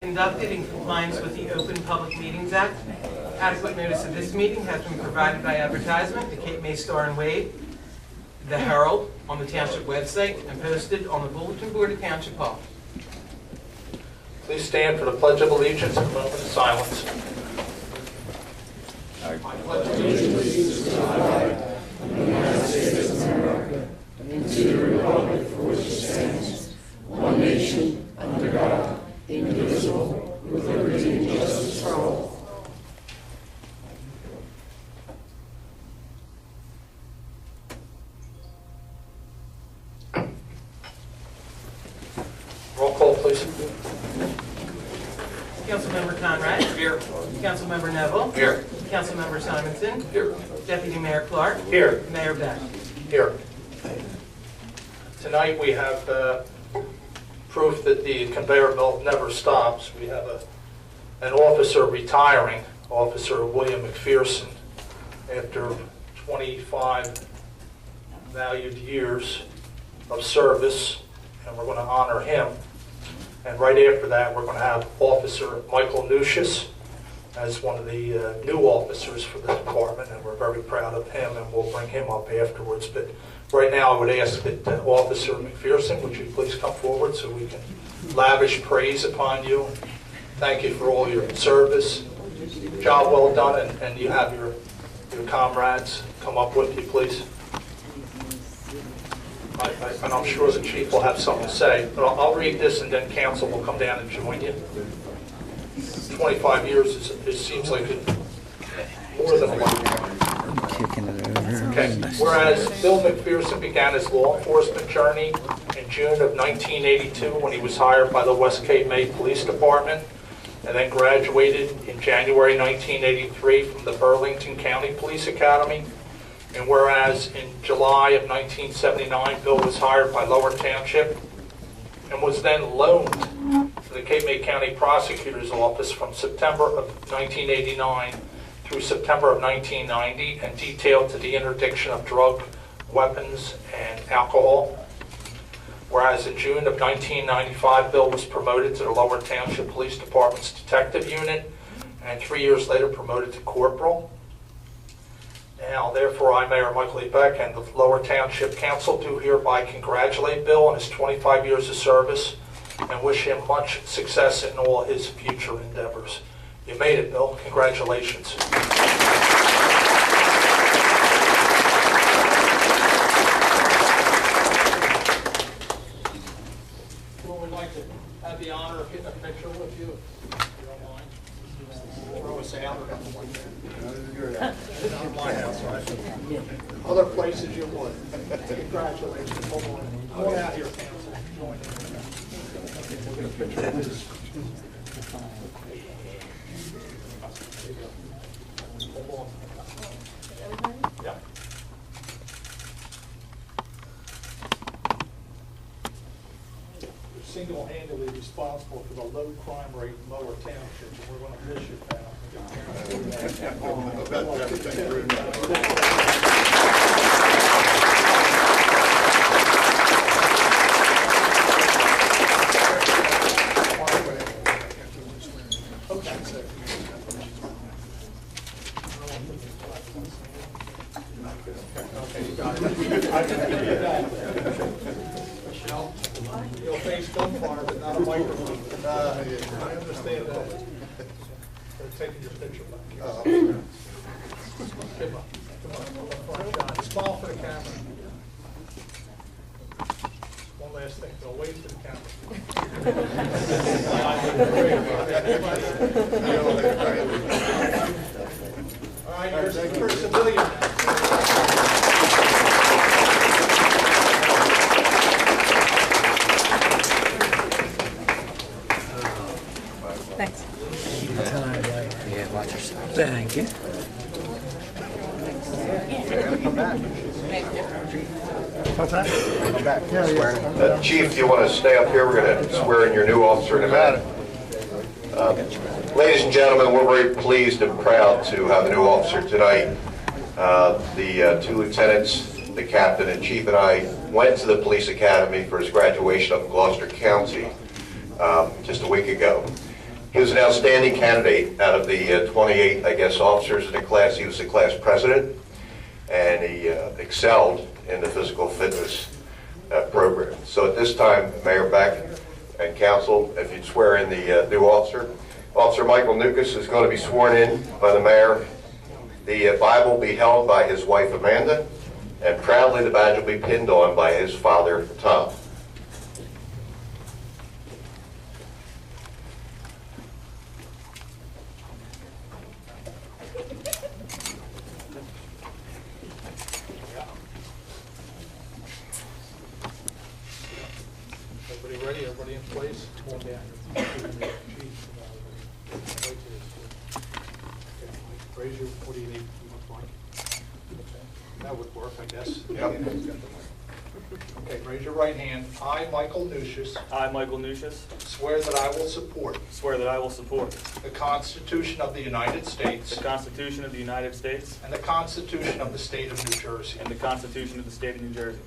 conducted in compliance with the Open Public Meetings Act. Adequate notice of this meeting has been provided by advertisement, the Cape May Star and Wave, the Herald, on the Township website, and posted on the bulletin board at Township Hall. Please stand for the Pledge of Allegiance and a moment of silence. I pledge allegiance to the flag of the United States of America and to the republic for which it stands, one nation, under God, indivisible, with liberty and justice for all. Roll call, please. Councilmember Conrad. Here. Councilmember Neville. Here. Councilmember Simonson. Here. Deputy Mayor Clark. Here. Mayor Beck. Here. Tonight we have proof that the conveyor belt never stops. We have an officer retiring, Officer William McPherson, after 25 valued years of service, and we're going to honor him. And right after that, we're going to have Officer Michael Nucius as one of the new officers for the department, and we're very proud of him, and we'll bring him up afterwards. But right now, I would ask that Officer McPherson, would you please come forward so we can lavish praise upon you. Thank you for all your service. Job well done, and you have your comrades come up with you, please. And I'm sure the chief will have something to say, but I'll read this and then council will come down and join you. 25 years, it seems like more than a lifetime. Okay. Whereas Bill McPherson began his law enforcement journey in June of 1982 when he was hired by the West Cape May Police Department, and then graduated in January 1983 from the Burlington County Police Academy. And whereas in July of 1979, Bill was hired by Lower Township and was then loaned to the Cape May County Prosecutor's Office from September of 1989 through September of 1990 and detailed to the interdiction of drug, weapons, and alcohol. Whereas in June of 1995, Bill was promoted to the Lower Township Police Department's Detective Unit and 3 years later promoted to Corporal. Now, therefore, I, Mayor Michael E. Beck, and the Lower Township Council do hereby congratulate Bill on his 25 years of service and wish him much success in all his future endeavors. You made it, Bill. Congratulations. Well, we'd like to have the honor of getting a picture with you, if you don't mind. Throw us out or nothing like that. My house, right? Other places you would. Congratulations. Hold on. Go out here, council. Join in. We'll get a picture of this. Hold on. Yeah. You're single-handedly responsible for the low crime rate in Lower Township, and we're going to miss you, pal. Michelle, you'll face gunfire, but not a microphone. I understand that. They're taking your picture back. Come on. Smile for the camera. One last thing. Go wave to the camera. All right, here's the first civilian. Thanks. Yeah, watch yourself. Thank you. Come back. What's that? Come back. Chief, do you want to stay up here? We're going to swear in your new officer in a minute. Ladies and gentlemen, we're very pleased and proud to have a new officer tonight. The two lieutenants, the captain and chief, and I went to the police academy for his graduation up in Gloucester County just a week ago. He was an outstanding candidate out of the 28, I guess, officers in the class. He was the class president, and he excelled in the physical fitness program. So at this time, Mayor Beck and Council, if you'd swear in the new officer. Officer Michael Nukas is going to be sworn in by the Mayor. The Bible will be held by his wife Amanda, and proudly the badge will be pinned on by his father Tom. Everybody ready? Everybody in place? Hold down. Raise your, what do you need? You want Mike? That would work, I guess. Yep. Okay, raise your right hand. I, Michael Nucius, I, Michael Nucius, swear that I will support swear that I will support the Constitution of the United States the Constitution of the United States and the Constitution of the State of New Jersey, and the Constitution of the State of New Jersey,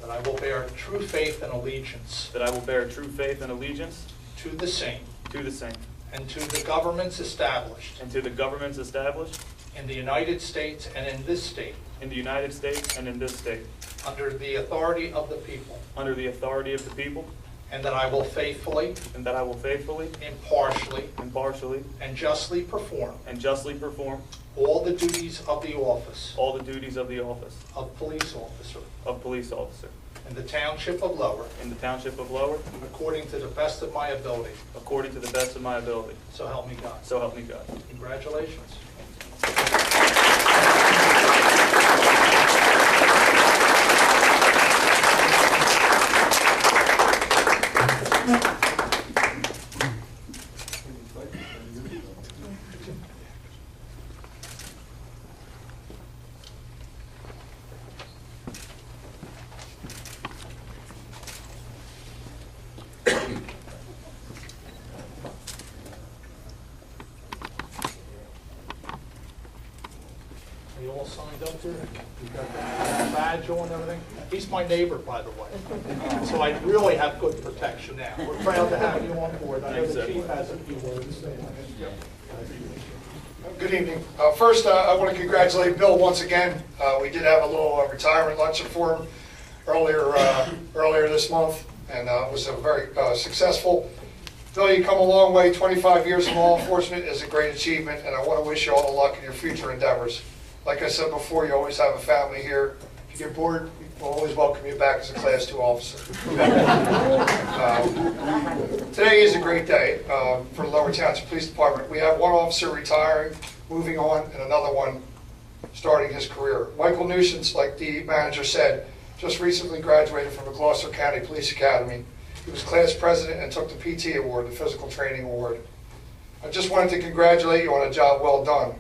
that I will bear true faith and allegiance that I will bear true faith and allegiance to the same to the same, and to the governments established and to the governments established in the United States and in this state, in the United States and in this state, under the authority of the people, under the authority of the people, and that I will faithfully, and that I will faithfully, impartially, impartially, and justly perform and justly perform all the duties of the office all the duties of the office of police officer of police officer in the Township of Lower, in the Township of Lower, according to the best of my ability. according to the best of my ability. So help me God. So help me God. Congratulations. Are you all signed up there? You got the badge on and everything? He's my neighbor, by the way. So I really have good protection now. We're proud to have you on board. I know the chief has a few words to say. Good evening. First, I want to congratulate Bill once again. We did have a little retirement luncheon for him earlier this month, and it was a very successful. Bill, you come a long way. 25 years in law enforcement is a great achievement, and I want to wish you all the luck in your future endeavors. Like I said before, you always have a family here. If you get bored, we'll always welcome you back as a Class 2 officer. Today is a great day for the Lower Township Police Department. We have one officer retiring, moving on, and another one starting his career. Michael Nuisance, like the manager said, just recently graduated from the Gloucester County Police Academy. He was class president and took the PT award, the physical training award. I just wanted to congratulate you on a job well done.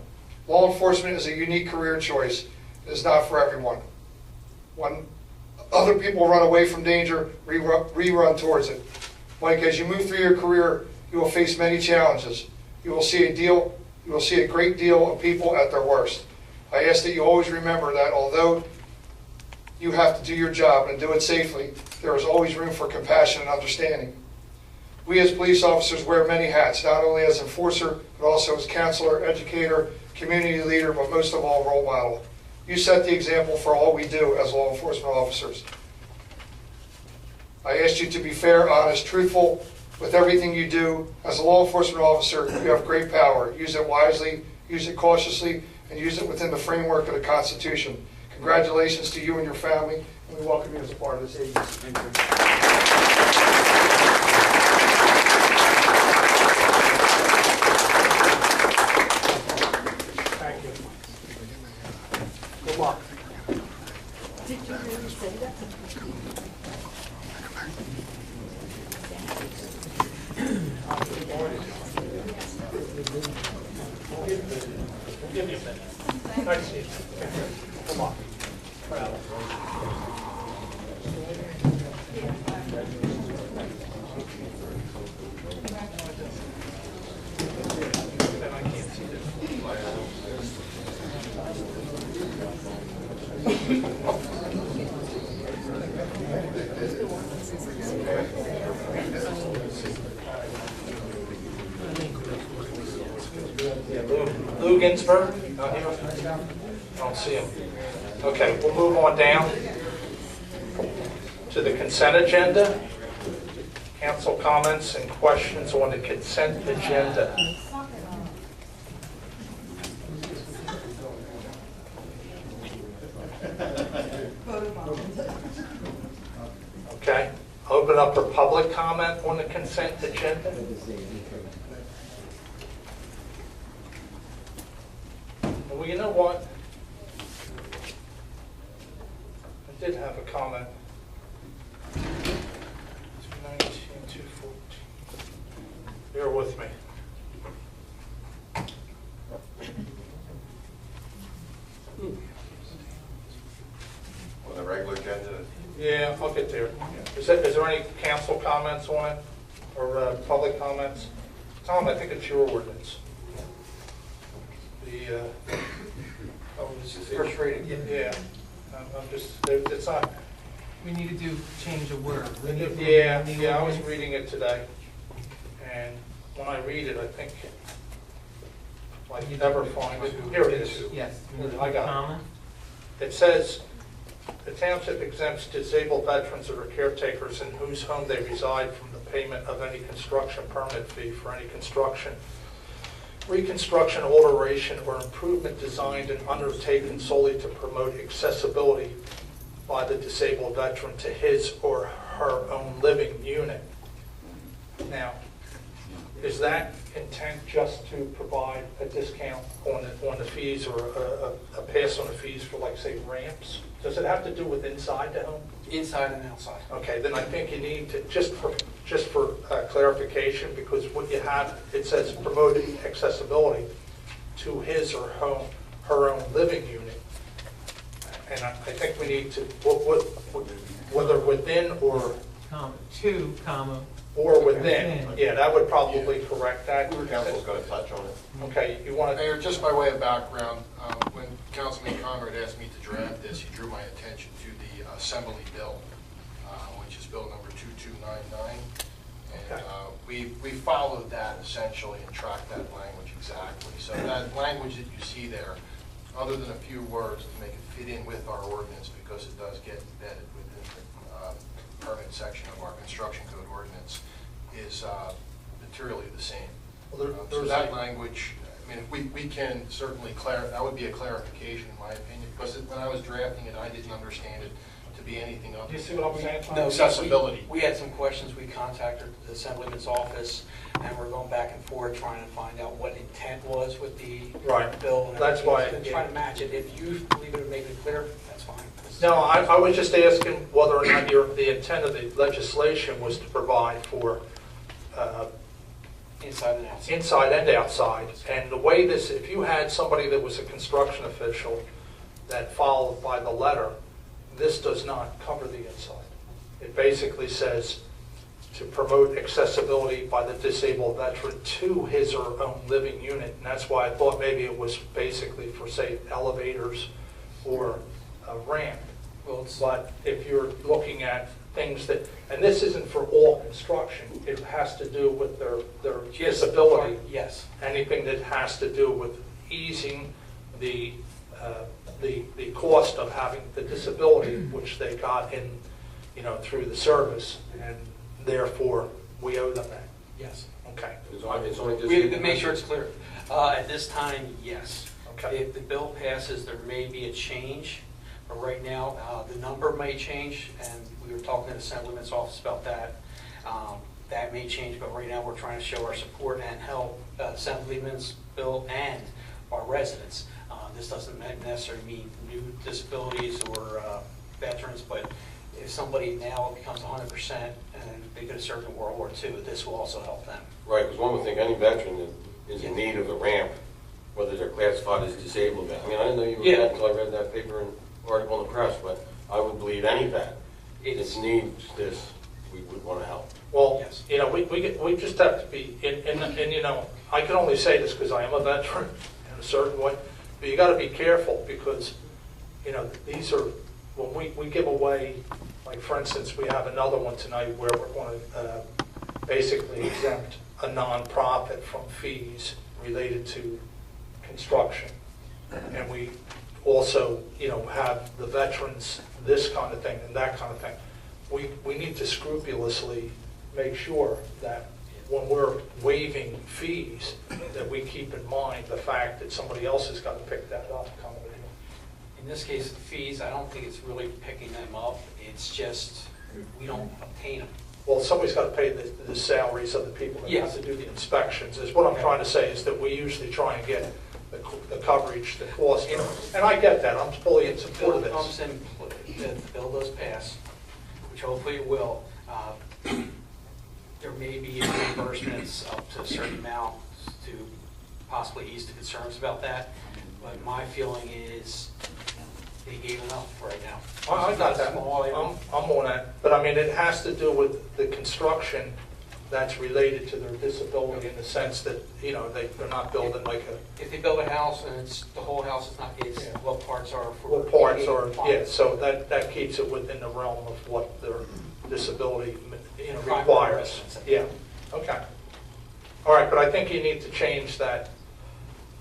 Law enforcement is a unique career choice. It is not for everyone. When other people run away from danger, rerun towards it. Mike, as you move through your career, you will face many challenges. You will see a great deal of people at their worst. I ask that you always remember that although you have to do your job and do it safely, there is always room for compassion and understanding. We as police officers wear many hats, not only as enforcer, but also as counselor, educator, community leader, but most of all, role model. You set the example for all we do as law enforcement officers. I ask you to be fair, honest, truthful with everything you do. As a law enforcement officer, you have great power. Use it wisely, use it cautiously, and use it within the framework of the Constitution. Congratulations to you and your family, and we welcome you as a part of this agency. Thank you. Thank you. Good luck. Did you really say that? We'll give you a minute. Nice to see you. Come on. Proud. Then I can't see this. Lou Ginsburg? Not here? I don't see him. Okay, we'll move on down to the consent agenda. Council comments and questions on the consent agenda. Okay, open up for public comment on the consent agenda. Well, you know what? I did have a comment. 219, 214. Bear with me. On the regular agenda, Yeah, I'll get there. Is there any council comments on it, or public comments? Tom, I think it's your ordinance. The, First reading. yeah, I'm just, it's not, We need to change a word. We need to- yeah, I was reading it today, and when I read it, I think, I never find it. Here it is. Yes. I got it. Comma. It says, the township exempts disabled veterans or caretakers in whose home they reside from the payment of any construction permit fee for any construction, reconstruction, alteration, or improvement designed and undertaken solely to promote accessibility by the disabled veteran to his or her own living unit. Now, is that intent just to provide a discount on the fees, or a pass on the fees for, like, say, ramps? Does it have to do with inside the home? Inside and outside. Okay, then I think you need to, just for clarification, because what you have, it says promoting accessibility to his or her own living unit. And I think we need to, whether within or Comma, two, comma. within, yeah, that would probably correct that. council's going to touch on it. Okay, you want to, Mayor, just by way of background, when Councilman Conrad asked me to draft this, he drew my attention to the Assembly Bill, which is Bill number 2299. And we followed that essentially and tracked that language exactly. So that language that you see there, other than a few words to make it fit in with our ordinance, because it does get embedded within the permit section of our construction code ordinance, is materially the same. well, So there's that language, I mean, we can certainly that would be a clarification in my opinion, because when I was drafting it, I didn't understand it to be anything other Do you than see what I'm saying, Tom? No, accessibility. We had some questions. We contacted the Assemblyman's office, and we're going back and forth trying to find out what intent was with the Right. bill. And That's why- everything. Trying to match it. If you believe it would make it clear, that's fine. No, I was just asking whether or not the intent of the legislation was to provide for Inside and outside. inside and outside. And the way this, if you had somebody that was a construction official that followed by the letter, this does not cover the inside. It basically says to promote accessibility by the disabled veteran to his or her own living unit. And that's why I thought maybe it was basically for, say, elevators or a ramp. Well, it's, But if you're looking at things that, and this isn't for all construction, it has to do with their disability, yes. anything that has to do with easing the cost of having the disability, which they got in, through the service, and therefore we owe them that. Yes. Okay, We make sure it's clear. At this time, yes. okay. If the bill passes, there may be a change, but right now, the number may change, and we were talking to the Assemblyman's office about that. That may change, but right now, we're trying to show our support and help Assemblyman's bill and our residents. This doesn't necessarily mean new disabilities or veterans, but if somebody now becomes 100% and they could have served in World War II, this will also help them. Right, because one would think any veteran is in need of a ramp, whether they're classified as disabled. I mean, I didn't know you were Yeah. that until I read that paper and article in the press, but I would believe any vet that needs this, we would want to help. Well, Yes. we just have to be, and I can only say this because I am a veteran in a certain way, but you got to be careful because, these are, when we give away, like for instance, we have another one tonight where we're going to basically exempt a nonprofit from fees related to construction. And we also, have the veterans, this kind of thing and that kind of thing. We need to scrupulously make sure that when we're waiving fees, that we keep in mind the fact that somebody else has got to pick that up coming in. In this case, the fees, I don't think it's really picking them up. It's just, we don't obtain them. Well, somebody's got to pay the salaries of the people that have Yes. to do the inspections. Is what I'm trying to say, is that we usually try and get the coverage, the cost, and I get that, I'm fully in support of Bill this. comes in, if the bill does pass, which hopefully it will, there may be reimbursements up to a certain amount to possibly ease the concerns about that. But my feeling is they gave enough right now. I got that, Small item. I'm on that, but I mean, it has to do with the construction that's related to their disability in the sense that, they're not building like a, If they build a house and it's, the whole house is not, it's Yeah. what parts are for. what parts are, ADA so that keeps it within the realm of what their disability, Private requires. residence. Yeah, okay. All right, but I think you need to change that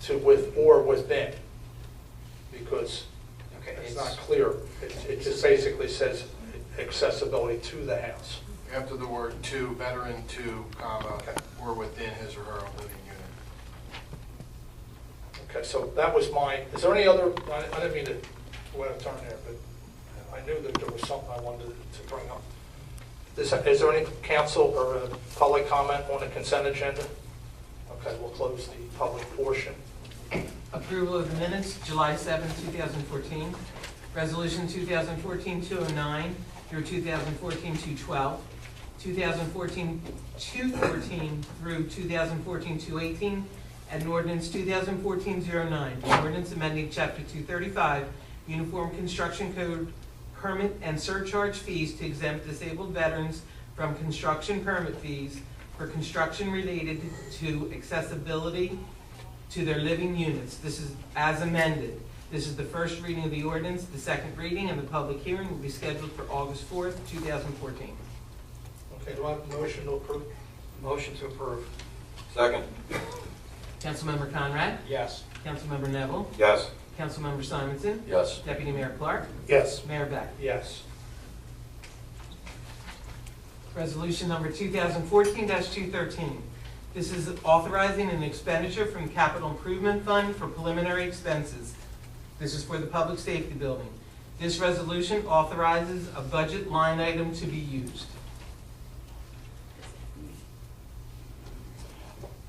to with or within, because Okay, it's not clear. It just basically says accessibility to the house. After the word to, veteran to, comma, Okay. or within his or her living unit. Okay, so that was is there any other, I didn't mean to go out of turn there, but I knew that there was something I wanted to bring up. Is there any council or public comment on the consent agenda? Okay, we'll close the public portion. Approval of the minutes, July 7, 2014. Resolution 2014-209 through 2014-212. 2014-214 through 2014-218. And ordinance 2014-09, an ordinance amending Chapter 235, Uniform Construction Code, permit and surcharge fees to exempt disabled veterans from construction permit fees for construction related to accessibility to their living units. This is as amended. This is the first reading of the ordinance. The second reading and the public hearing will be scheduled for August 4th, 2014. Okay, do I have a motion to approve? Motion to approve. Second. Councilmember Conrad? Yes. Councilmember Neville? Yes. Councilmember Simonson? Yes. Deputy Mayor Clark? Yes. Mayor Beck? Yes. Resolution number 2014-213. This is authorizing an expenditure from the Capital Improvement Fund for preliminary expenses. This is for the public safety building. This resolution authorizes a budget line item to be used.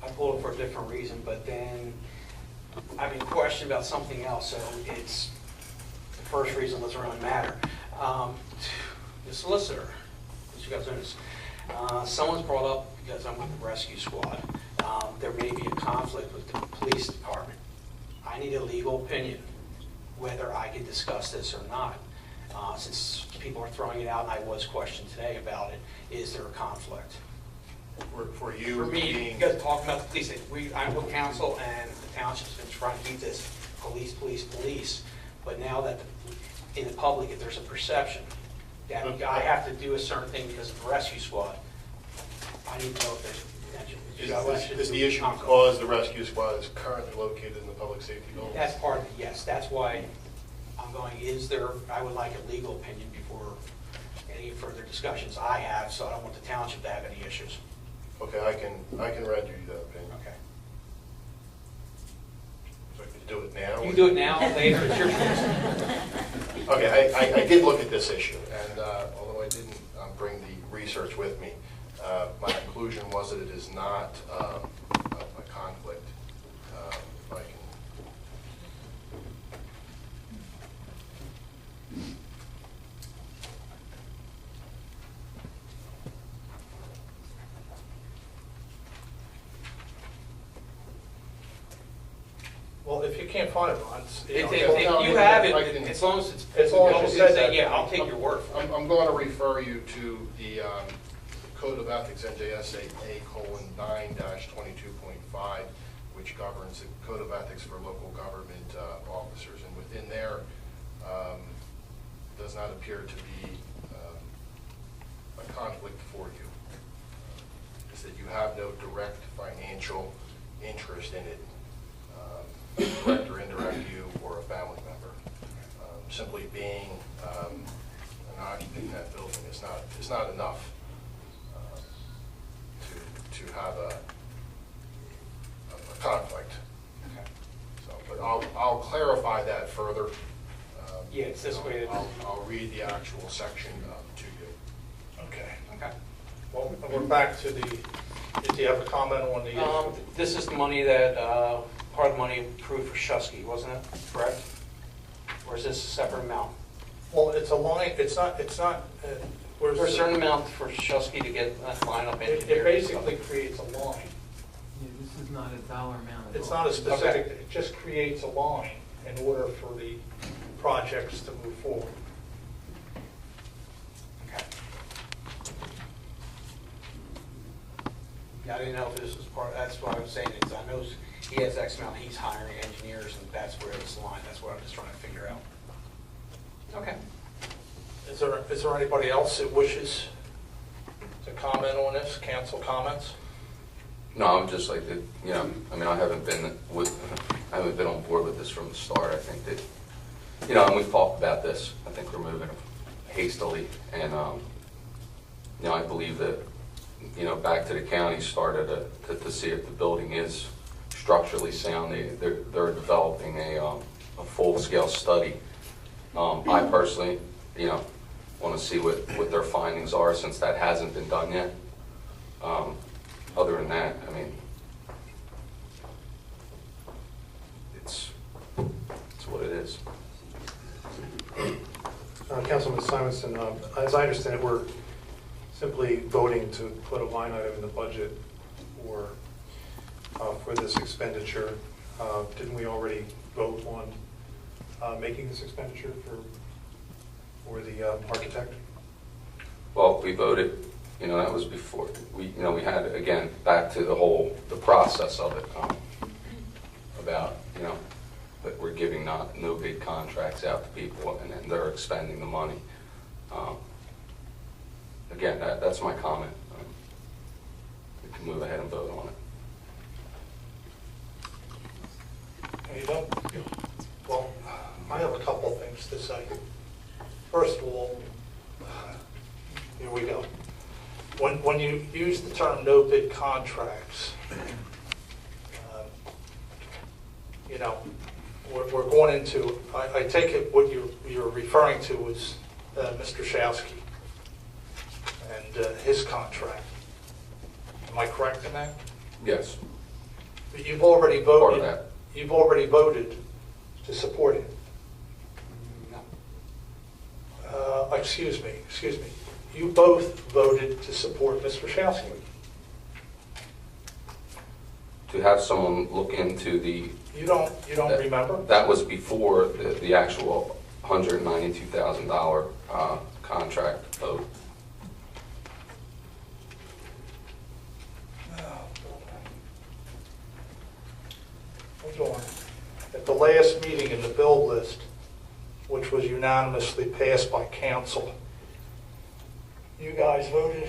I pulled it for a different reason, but then I've been questioned about something else, so it's, the first reason doesn't really matter. The solicitor, as you guys notice, someone's brought up, because I'm with the rescue squad, there may be a conflict with the police department. I need a legal opinion, whether I can discuss this or not. Since people are throwing it out, and I was questioned today about it, is there a conflict? For you For me, being, you guys talking about the police, I'm with council and the township's been trying to keep this police, police, police. But now that in the public, if there's a perception that I have to do a certain thing because of the rescue squad, I need to know if there's potential. is the issue because the rescue squad is currently located in the public safety building? That's part of it, yes. That's why I'm going, I would like a legal opinion before any further discussions I have, so I don't want the township to have any issues. Okay, I can render you that opinion. Okay. So I can do it now? You can do it now, later, it's your choice. Okay, I did look at this issue, and although I didn't bring the research with me, my conclusion was that it is not a conflict. I can Well, if you can't find it, Ron, If you have it, as long as it's. As long as it says that. Yeah, I'll take your word for it. I'm going to refer you to the Code of Ethics, NJSA A:9-22.5, which governs the Code of Ethics for local government officers. And within there, does not appear to be a conflict for you. It's that you have no direct financial interest in it. direct or indirect you or a family member. Simply being an occupant in that building is not enough to have a conflict. Okay. So, but I'll clarify that further. Yeah, it's this way. I'll read the actual section to you. Okay. Okay. Well, we're back to the, did you have a comment on the? This is the money that, part of the money approved for Shusky, wasn't it? Correct? Or is this a separate amount? Well, it's a line, it's not, where's There's a certain amount for Shusky to get that line up it engineered. basically creates a line. Yeah, this is not a dollar amount at It's all. not a specific, it just creates a line in order for the projects to move forward. Okay. Yeah, I didn't know if this was part, that's what I was saying, is I know he has X amount, he's hiring engineers, and that's where it's line, that's what I'm just trying to figure out. Okay. Is there anybody else that wishes to comment on this? Council comments? No, I would just like to, I mean, I haven't been on board with this from the start. I think that, and we've talked about this. I think we're moving hastily, and I believe that, back to the county started to see if the building is structurally sound. They're developing a full-scale study. I personally, want to see what their findings are, since that hasn't been done yet. Other than that, I mean, it's what it is. Councilman Simonson, as I understand it, we're simply voting to put a line item in the budget for this expenditure. Didn't we already vote on making this expenditure for the architect? Well, we voted, that was before, we had, again, back to the process of it, about, that we're giving no bid contracts out to people, and then they're expending the money. Again, that's my comment. We can move ahead and vote on it. You don't? Well, I have a couple of things to say. First of all, here we go. When you use the term no bid contracts, we're going into, I take it what you're referring to is Mr. Showski and his contract. Am I correct in that? Yes. But you've already Part of voted. that. You've already voted to support it. No. Excuse me. You both voted to support Mr. Showski. To have someone look into the... You don't remember? That was before the actual $192,000 contract vote. Hold on. At the last meeting in the bill list, which was unanimously passed by council, you guys voted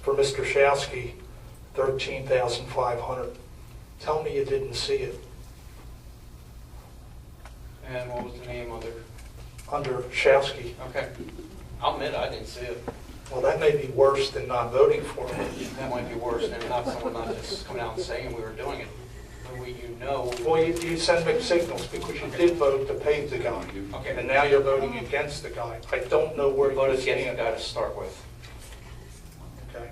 for Mr. Showski, $13,500. Tell me you didn't see it. And what was the name Under Showski. Okay. I'll admit I didn't see it. Well, that may be worse than not voting for him. That might be worse than someone not just coming out and saying we were doing it. Well, you send mixed signals because you did vote to pay the guy. Okay. And now you're voting against the guy. I don't know where Voted you against the stand. guy to start with. Okay.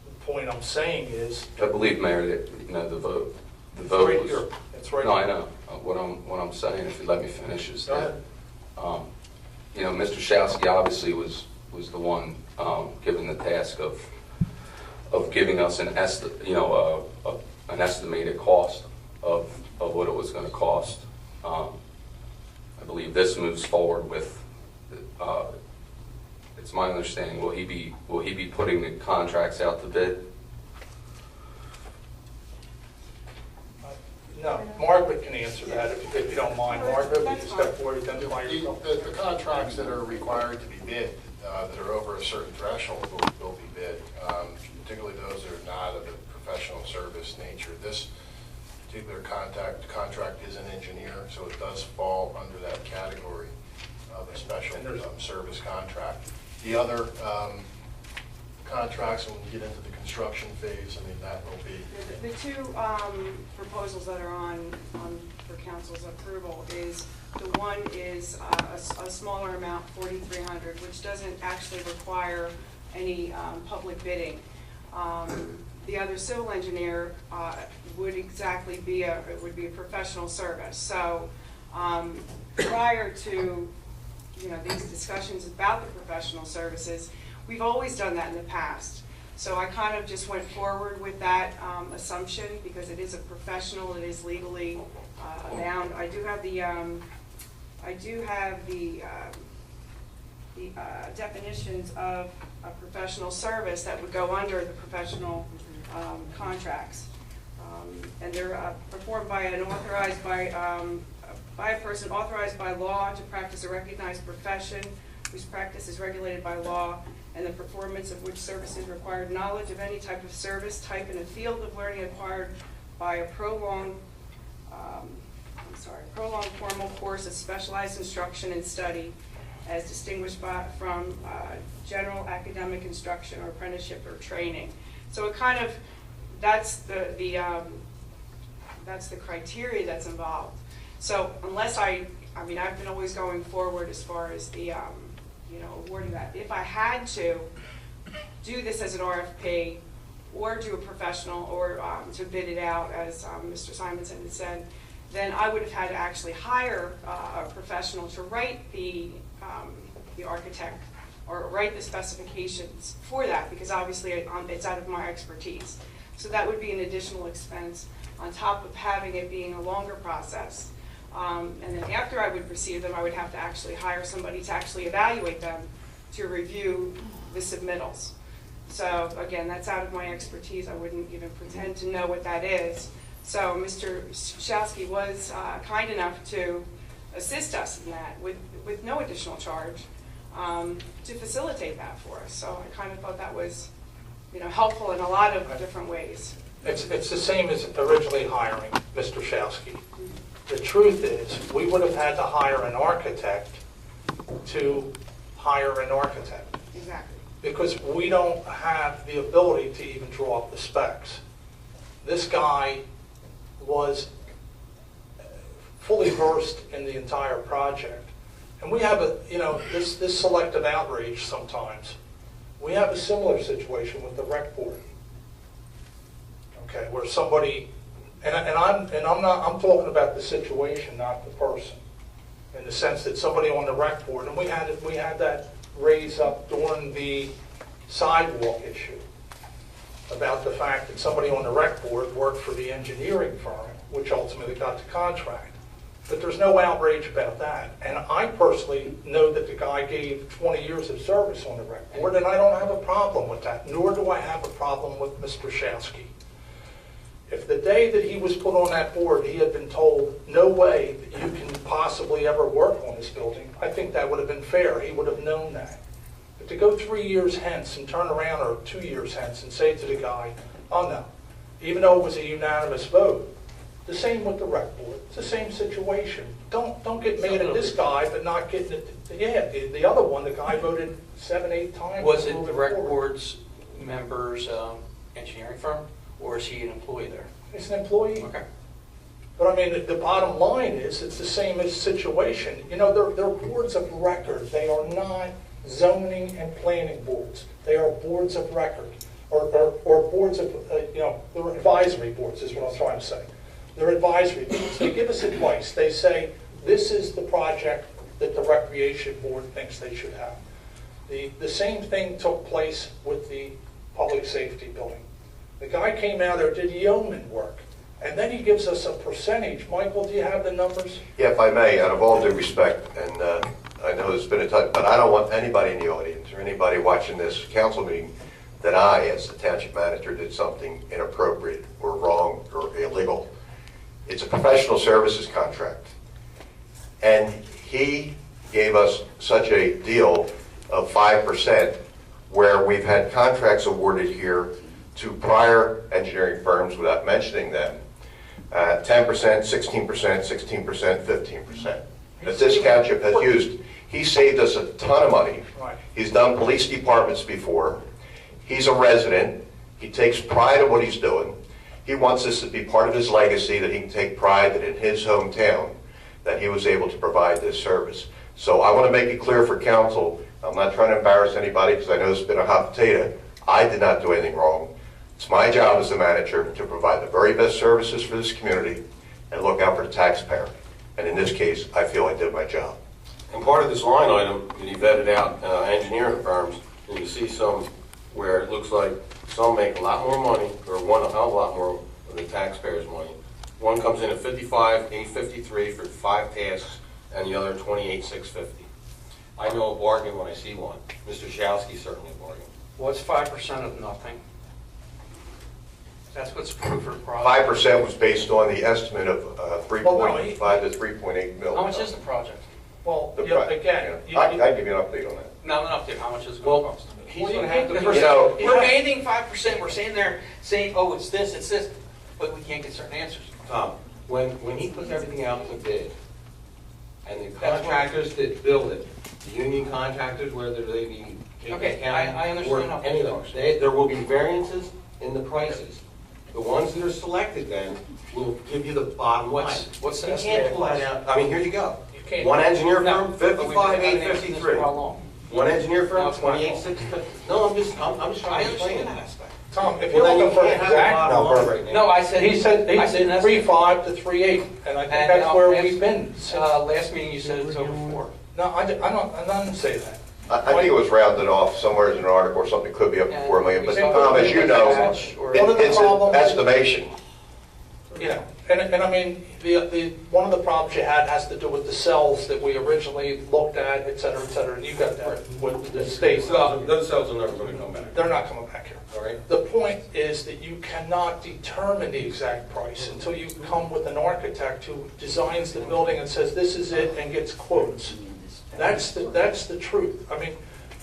The point I'm saying is, I believe, Mayor, that, the vote it's right was... here. It's right No, here. I know. What I'm saying, if you let me finish, is Go that, ahead. Mr. Showski obviously was the one given the task of giving us an estimated cost of what it was going to cost. I believe this moves forward with. It's my understanding. Will he be putting the contracts out to bid? No, Margaret can answer that if you don't mind. Margaret, will you step forward, identify yourself? The contracts that are required to be bid, that are over a certain threshold will be bid, particularly those that are not of a professional service nature. This particular contract is an engineer, so it does fall under that category of a special service contract. The other contracts, when we get into the construction phase, I mean, that will be... The two proposals that are on for council's approval is, the one is a smaller amount, $4,300, which doesn't actually require any public bidding. The other civil engineer would exactly be it would be a professional service. So prior to these discussions about the professional services, we've always done that in the past. So I kind of just went forward with that assumption because it is a professional, it is legally bound. I do have the definitions of a professional service that would go under the professional contracts, and they're performed by an authorized by a person authorized by law to practice a recognized profession, whose practice is regulated by law, and the performance of which services required knowledge of any type of service type in a field of learning acquired by a prolonged formal course of specialized instruction and study, as distinguished from general academic instruction or apprenticeship or training. So it kind of, that's the criteria that's involved. So unless I've been always going forward as far as the awarding that. If I had to do this as an RFP or do a professional or to bid it out, as Mr. Simonson had said, then I would have had to actually hire a professional to write the architect or write the specifications for that, because obviously it's out of my expertise. So that would be an additional expense on top of having it being a longer process. And then after I would receive them, I would have to actually hire somebody to actually evaluate them to review the submittals. So again, that's out of my expertise. I wouldn't even pretend to know what that is. So Mr. Showski was kind enough to assist us in that with no additional charge to facilitate that for us. So I kind of thought that was helpful in a lot of different ways. It's the same as originally hiring Mr. Showski. The truth is, we would have had to hire an architect to hire an architect. Exactly. Because we don't have the ability to even draw up the specs. This guy was fully versed in the entire project. And we have this selective outrage sometimes. We have a similar situation with the rec board. Okay, where somebody, I'm talking about the situation, not the person, in the sense that somebody on the rec board, and we had that raise up during the sidewalk issue about the fact that somebody on the rec board worked for the engineering firm, which ultimately got the contract. But there's no outrage about that. And I personally know that the guy gave 20 years of service on the rec board, and I don't have a problem with that, nor do I have a problem with Mr. Showski. If the day that he was put on that board, he had been told, no way that you can possibly ever work on this building, I think that would have been fair. He would have known that. But to go 3 years hence and turn around, or 2 years hence, and say to the guy, oh no, even though it was a unanimous vote, the same with the rec board. It's the same situation. Don't get mad at this guy, but not getting it. The other one, the guy voted 7, 8 times. Was it the rec board's members' engineering firm, or is he an employee there? He's an employee. Okay. But I mean, the bottom line is, it's the same as situation. They're boards of record. They are not zoning and planning boards. They are boards of record, or boards of, they're advisory boards is what I'm trying to say. They're advisory boards. They give us advice. They say, this is the project that the recreation board thinks they should have. The same thing took place with the public safety building. The guy came out there, did yeoman work, and then he gives us a percentage. Michael, do you have the numbers? Yeah, if I may, out of all due respect, and I know there's been a time, but I don't want anybody in the audience or anybody watching this council meeting that I, as the township manager, did something inappropriate or wrong or illegal. It's a professional services contract. And he gave us such a deal of 5%, where we've had contracts awarded here to prior engineering firms, without mentioning them, 10%, 16%, 16%, 15%. That this township has used. He saved us a ton of money. Right. He's done police departments before. He's a resident. He takes pride in what he's doing. He wants this to be part of his legacy, that he can take pride that in his hometown that he was able to provide this service. So I want to make it clear for council, I'm not trying to embarrass anybody because I know it's been a hot potato. I did not do anything wrong. It's my job as the manager to provide the very best services for this community and look out for the taxpayer. And in this case, I feel I did my job. And part of this line item, that he vetted out engineering firms, and you see some where it looks like some make a lot more money, or one a hell of a lot more of the taxpayers' money. One comes in at $55,853 for 5 tasks, and the other $28,650. I know a bargain when I see one. Mr. Showski certainly a bargain. What's 5% of nothing? That's what's approved for the project. 5% was based on the estimate of 3.5 to 3.8 mil. How much is the project? Well, The you know, pri- again, I'd give you an update on that. No, not update. How much is it going to cost? He's Well, going to have to. you We're know- mandating 5%. We're saying there, saying, oh, it's this, but we can't get certain answers. Tom, when he puts everything out to bid, and the contractors that build it, the union contractors, whether they be Okay, County I understand or how any of it them, works. there will be variances in the prices. The ones that are selected then will give you the bottom line. What's the You can't estimated pull that cost? out, I mean, here you go. You can't- One engineer No, firm, but we've been having this for 55,853. how long? One engineer No, firm, it's my fault. 28,650. No, I'm just I trying to explain understand it. that aspect. Tom, if Well, you're then you looking for an can't have a exact bottom line number, right now. No, I said. he said I said an estimate. 3.5 to 3.8, and I think And, that's where last- we've been. Last meeting you said it's over 4. No, I didn't say that. I think it was rounded off somewhere in an article or something, could be up to 4 million, but Tom, as you know, it's an estimation. You know, and I mean, one of the problems you had has to do with the cells that we originally looked at, et cetera, and you got that with the state. Those cells are never going to come back, They're not coming back here. all right? The point is that you cannot determine the exact price until you come with an architect who designs the building and says, this is it, and gets quotes. That's the truth. I mean,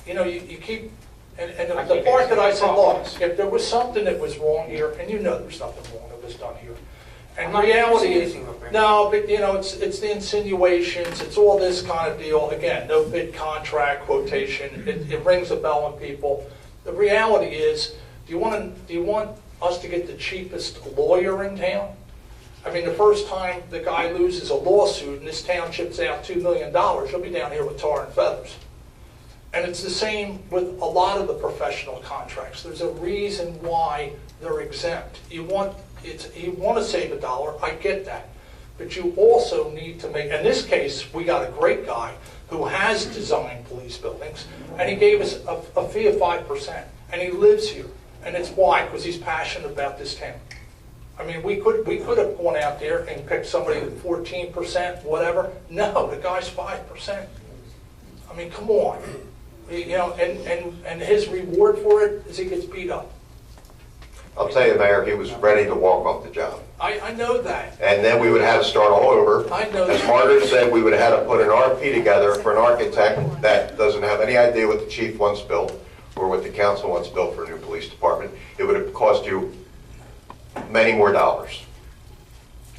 you know, you keep, and the part that I said, look, if there was something that was wrong here, and you know there's nothing wrong that was done here. And reality is, no, but you know, it's the insinuations, it's all this kind of deal. Again, no bid contract quotation, it rings a bell on people. The reality is, do you want us to get the cheapest lawyer in town? I mean, the first time the guy loses a lawsuit and this township's out $2 million, he'll be down here with tar and feathers. And it's the same with a lot of the professional contracts. There's a reason why they're exempt. You want to save $1, I get that. But you also need to make, in this case, we got a great guy who has designed police buildings, and he gave us a fee of 5%, and he lives here. And it's why? Because he's passionate about this town. I mean, we could have gone out there and picked somebody with 14%, whatever. No, the guy's 5%. I mean, come on. You know, and his reward for it is he gets beat up. I'll tell you, Mayor, he was ready to walk off the job. I know that. And then we would have to start all over. I know As that. Margaret said, we would have had to put an RFP together for an architect that doesn't have any idea what the chief wants built or what the council wants built for a new police department. It would have cost you many more dollars.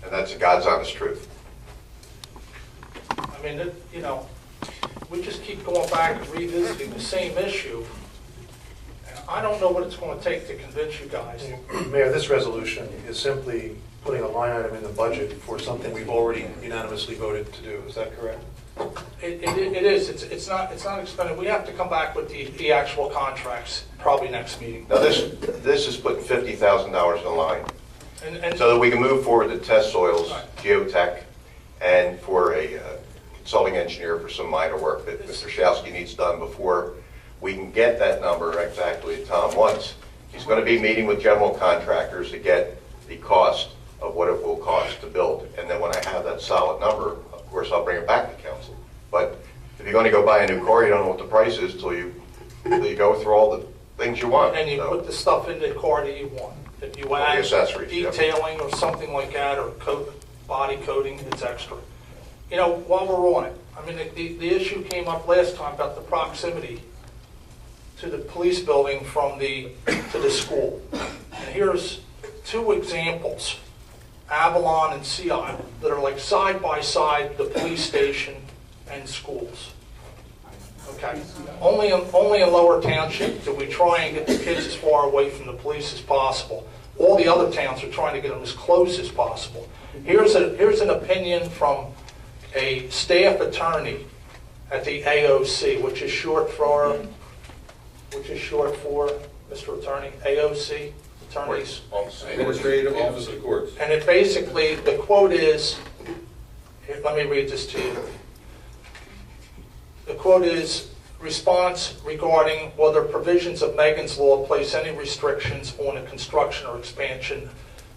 And that's the God's honest truth. I mean, you know, we just keep going back and revisiting the same issue. And I don't know what it's going to take to convince you guys. Mayor, this resolution is simply putting a line item in the budget for something we've already unanimously voted to do. Is that correct? It is. It's not expended. We have to come back with the actual contracts probably next meeting. Now, this is putting $50,000 in line And so that we can move forward to test soils, Right. geotech, and for a consulting engineer for some minor work that Mr. Showski needs done before we can get that number exactly Tom wants. He's going to be meeting with general contractors to get the cost of what it will cost to build. And then when I have that solid number, of course, I'll bring it back to council. But if you're going to go buy a new car, you don't know what the price is till you go through all the things you want. and you So, put the stuff in the car that you want. If you the add accessories, yep. detailing or something like that, or body coating, it's extra. You know, while we're on it, I mean, the issue came up last time about the proximity to the police building from to the school. And here's two examples Avalon and Sea Island, that are like side by side the police station and schools. Okay, only in Lower Township do we try and get the kids as far away from the police as possible. All the other towns are trying to get them as close as possible. Here's an opinion from a staff attorney at the AOC, which is short for, Mr. Attorney, AOC, Attorneys. Administrative Office of Courts. And it basically, the quote is, here, let me read this to you. The quote is, response regarding whether provisions of Megan's Law place any restrictions on the construction or expansion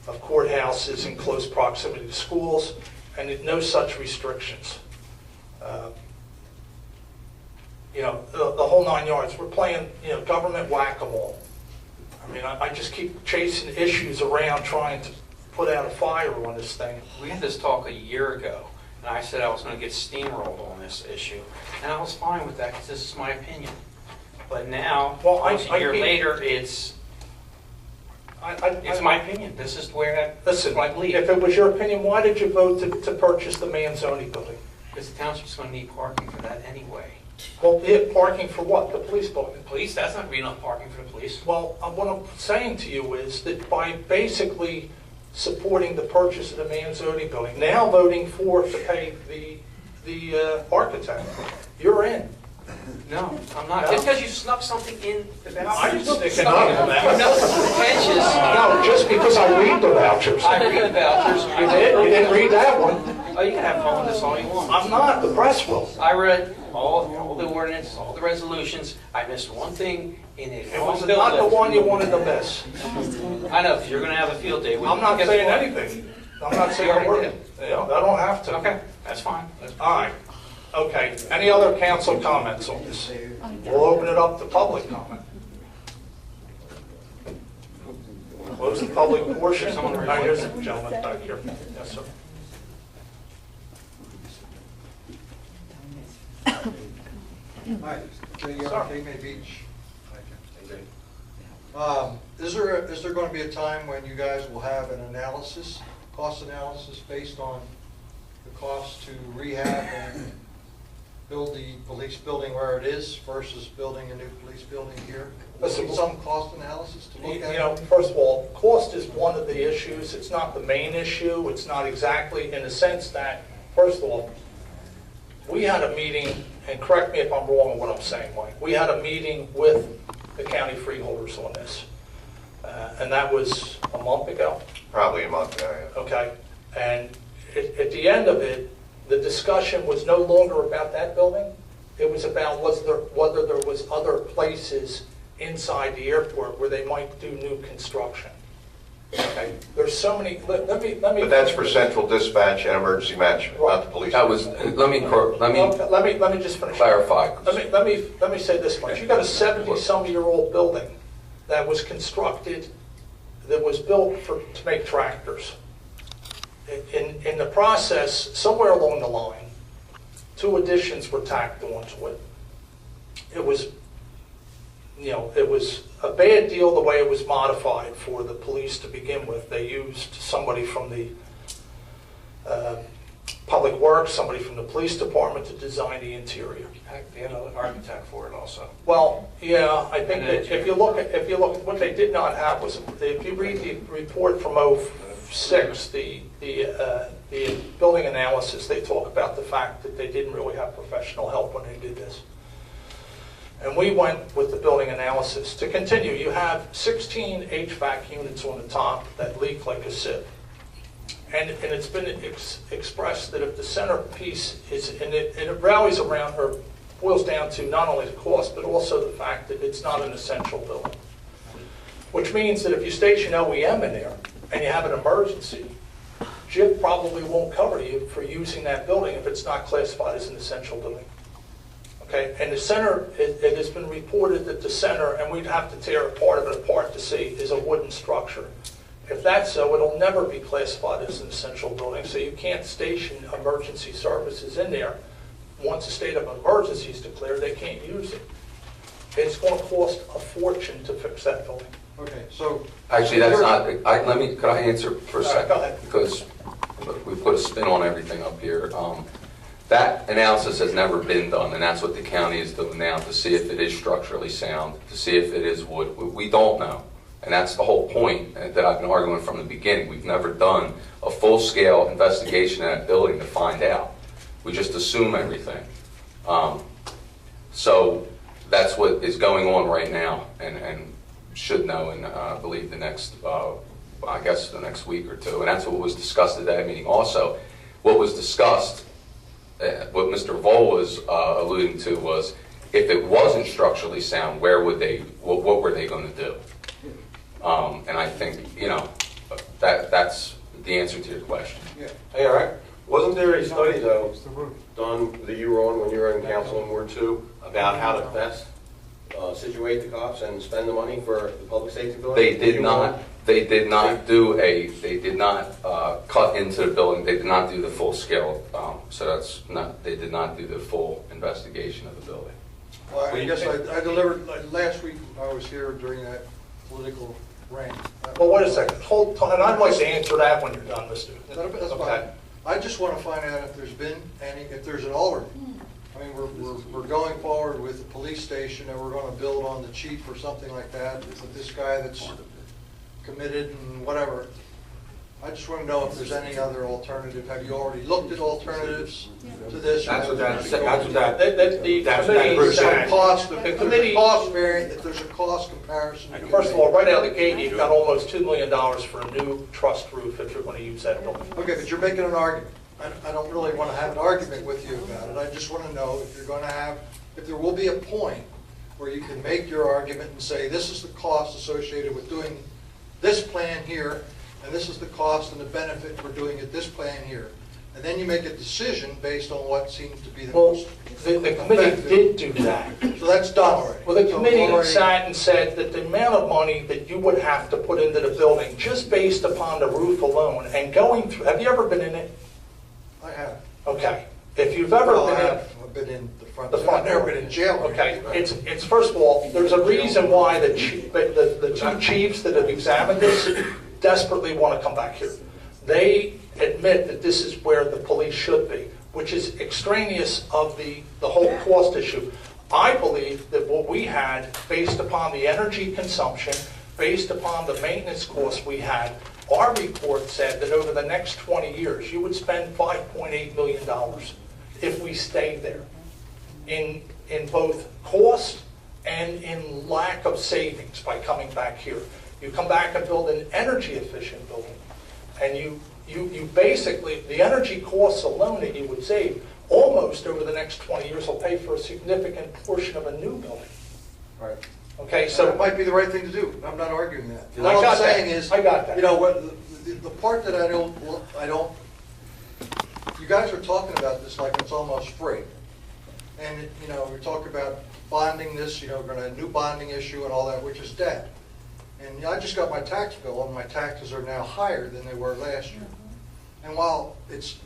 of courthouses in close proximity to schools, and no such restrictions. The whole 9 yards. We're playing, government whack-a-mole. I mean, I just keep chasing issues around trying to put out a fire on this thing. We had this talk a year ago, and I said I was going to get steamrolled on this issue, and I was fine with that because this is my opinion. But now, almost a year later, it's my opinion. This is where I believe. If it was your opinion, why did you vote to purchase the Manzoni building? Because the township's going to need parking for that anyway. Well, parking for what? The police building? Police, that's not going to be enough parking for the police. Well, what I'm saying to you is that by basically supporting the purchase of the Manzoni building, now voting to pay the architect, you're in. No, I'm not. Just because you snuck something in the vouchers. I didn't stick it on them. Nothing contentious. No, just because I read the vouchers. I read the vouchers. You did? You didn't read that one? Oh, you can have fun with this all you want. I'm not. The press will. I read all the ordinances, all the resolutions. I missed one thing in it. It was not the one you wanted to miss. I know, because you're going to have a field day. I'm not saying anything. I'm not saying a word. I don't have to. Okay, that's fine. All right. Okay. Any other council comments on this? We'll open it up to public comment. Close the public portion. Here's the gentleman back here. Yes, sir. Hi, Sir. Cape Beach. Is there going to be a time when you guys will have an analysis, cost analysis based on the cost to rehab and build the police building where it is versus building a new police building here? Listen, Some cost analysis to look at? First of all, cost is one of the issues. It's not the main issue. It's not exactly in the sense that, first of all, we had a meeting, and correct me if I'm wrong in what I'm saying, Mike. We had a meeting with the county freeholders on this, and that was a month ago. Probably a month ago, yeah. Okay, and at the end of it, the discussion was no longer about that building. It was about whether there was other places inside the airport where they might do new construction. Okay, there's so many. Let me. But that's for central dispatch and emergency management, not the police. That was, let me just finish. clarify. Let me say this much. You got a 70-some-year-old building that was constructed, that was built to make tractors. In the process, somewhere along the line, 2 additions were tacked onto it. It was a bad deal the way it was modified for the police to begin with. They used somebody from the Public Works, somebody from the police department to design the interior. They had an architect for it also. Well, yeah, I think that if you look at what they did not have was, if you read the report from 2006, the building analysis, they talk about the fact that they didn't really have professional help when they did this. And we went with the building analysis. To continue, you have 16 HVAC units on the top that leak like a sieve. And it's been expressed that if the centerpiece is, and it rallies around, or boils down to not only the cost, but also the fact that it's not an essential building. Which means that if you station OEM in there and you have an emergency, JIP probably won't cover you for using that building if it's not classified as an essential building. Okay, and the center, it has been reported that the center, and we'd have to tear a part of it apart to see, is a wooden structure. If that's so, it'll never be classified as an essential building, so you can't station emergency services in there. Once a state of emergency is declared, they can't use it. It's going to cost a fortune to fix that building. Okay, so. Actually, that's not, could I answer for a All right, second? go ahead. Because we put a spin on everything up here. That analysis has never been done, and that's what the county is doing now, to see if it is structurally sound, to see if it is wood. We don't know. And that's the whole point that I've been arguing from the beginning. We've never done a full-scale investigation in that building to find out. We just assume everything. So that's what is going on right now, and should know in, I believe, the next, I guess, the next week or two. And that's what was discussed at that meeting also. What was discussed, what Mr. Vole was alluding to was, if it wasn't structurally sound, what were they going to do? And I think, that's the answer to your question. Yeah. Hey, all right. Wasn't there a study, though, done that you were on when you were in council in Ward 2 about how to best situate the cops and spend the money for the public safety building? They did not cut into the building. They did not do the full scale. They did not do the full investigation of the building. Well, I guess I delivered, last week I was here during that political rant. Well, wait a second, hold on, and I'd like to answer that when you're done, Mr. That's fine. I just want to find out if there's been any, if there's an alternate. I mean, we're going forward with the police station, and we're going to build on the chief or something like that, with this guy that's committed and whatever. I just want to know if there's any other alternative. Have you already looked at alternatives to this? That's what that, The committee, Cost variant, if there's a cost comparison. first of all, right out of the gate, you've got almost $2 million for a new trussed roof if you're going to use that building. Okay, but you're making an argument. I don't really want to have an argument with you about it. I just want to know if you're going to have, if there will be a point where you can make your argument and say, this is the cost associated with doing this plan here, and this is the cost and the benefit for doing it this plan here. And then you make a decision based on what seems to be the Well, most the committee did do that. So that's done already. Well, the So committee already- sat and said that the amount of money that you would have to put into the building, just based upon the roof alone, and going through, have you ever been in it? I have. Okay. If you've ever Well, I been in, have. I've been in the front. The front I've never door. been in jail. okay, it's first of all, there's a reason why the two chiefs that have examined this desperately want to come back here. They admit that this is where the police should be, which is extraneous of the whole cost issue. I believe that what we had, based upon the energy consumption, based upon the maintenance costs we had, our report said that over the next 20 years, you would spend $5.8 million if we stayed there, in both cost and in lack of savings by coming back here. You come back and build an energy efficient building, and you basically, the energy costs alone that you would save, almost over the next 20 years will pay for a significant portion of a new building. Right. Okay, So so it might be the right thing to do. I'm not arguing that. I All I'm got that. saying is, I got that. you know, what, the part that I don't, you guys are talking about this like it's almost free. And, you know, we talk about bonding this, you know, we're going to have a new bonding issue and all that, which is debt. And you know, I just got my tax bill, and my taxes are now higher than they were last year. And while it's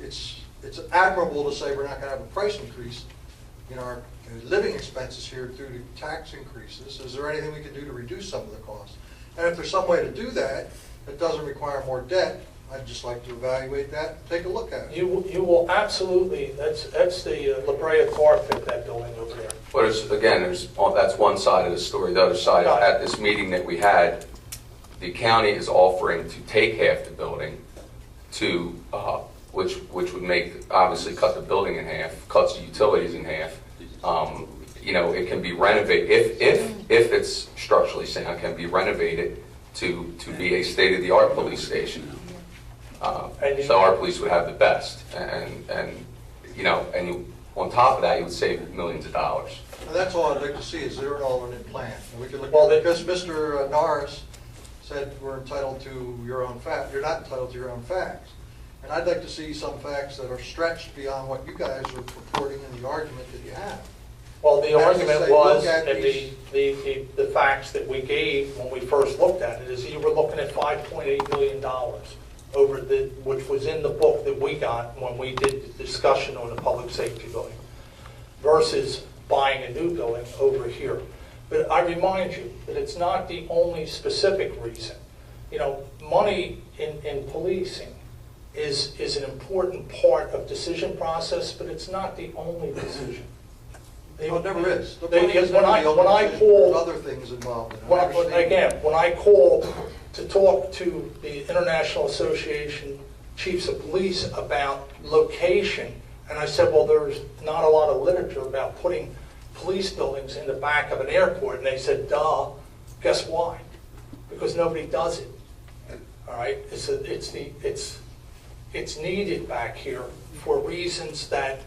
admirable to say we're not going to have a price increase in our living expenses here due to tax increases, is there anything we can do to reduce some of the costs? And if there's some way to do that that doesn't require more debt, I'd just like to evaluate that and take a look at it. you will absolutely, that's the La Brea tar pit, that building over there. But that's one side of the story. The other side, at this meeting that we had, the county is offering to take half the building, to which would make, obviously, cut the building in half, cuts the utilities in half. You know, it can be renovated if it's structurally sound, it can be renovated to be a state-of-the-art police station. So our police would have the best, and you know, on top of that, you would save millions of dollars. And that's all I'd like to see, is there an alternate plan? And we could look Well, at it, because Mr. Norris said we're entitled to your own fact, you're not entitled to your own facts. And I'd like to see some facts that are stretched beyond what you guys are purporting in the argument that you have. Well, the That's to argument say, was, look at and the facts that we gave when we first looked at it, is you were looking at $5.8 million over which was in the book that we got when we did the discussion on the public safety building, versus buying a new building over here. But I remind you that it's not the only specific reason. You know, money in policing is an important part of decision process, but it's not the only decision. No, it never is. The They- money is when never I- the when only I decision. call- There's other things involved in it. I When understand. when I call to talk to the International Association Chiefs of Police about location, and I said, well, there's not a lot of literature about putting police buildings in the back of an airport, and they said, duh. Guess why? Because nobody does it. All right, it's needed back here for reasons that,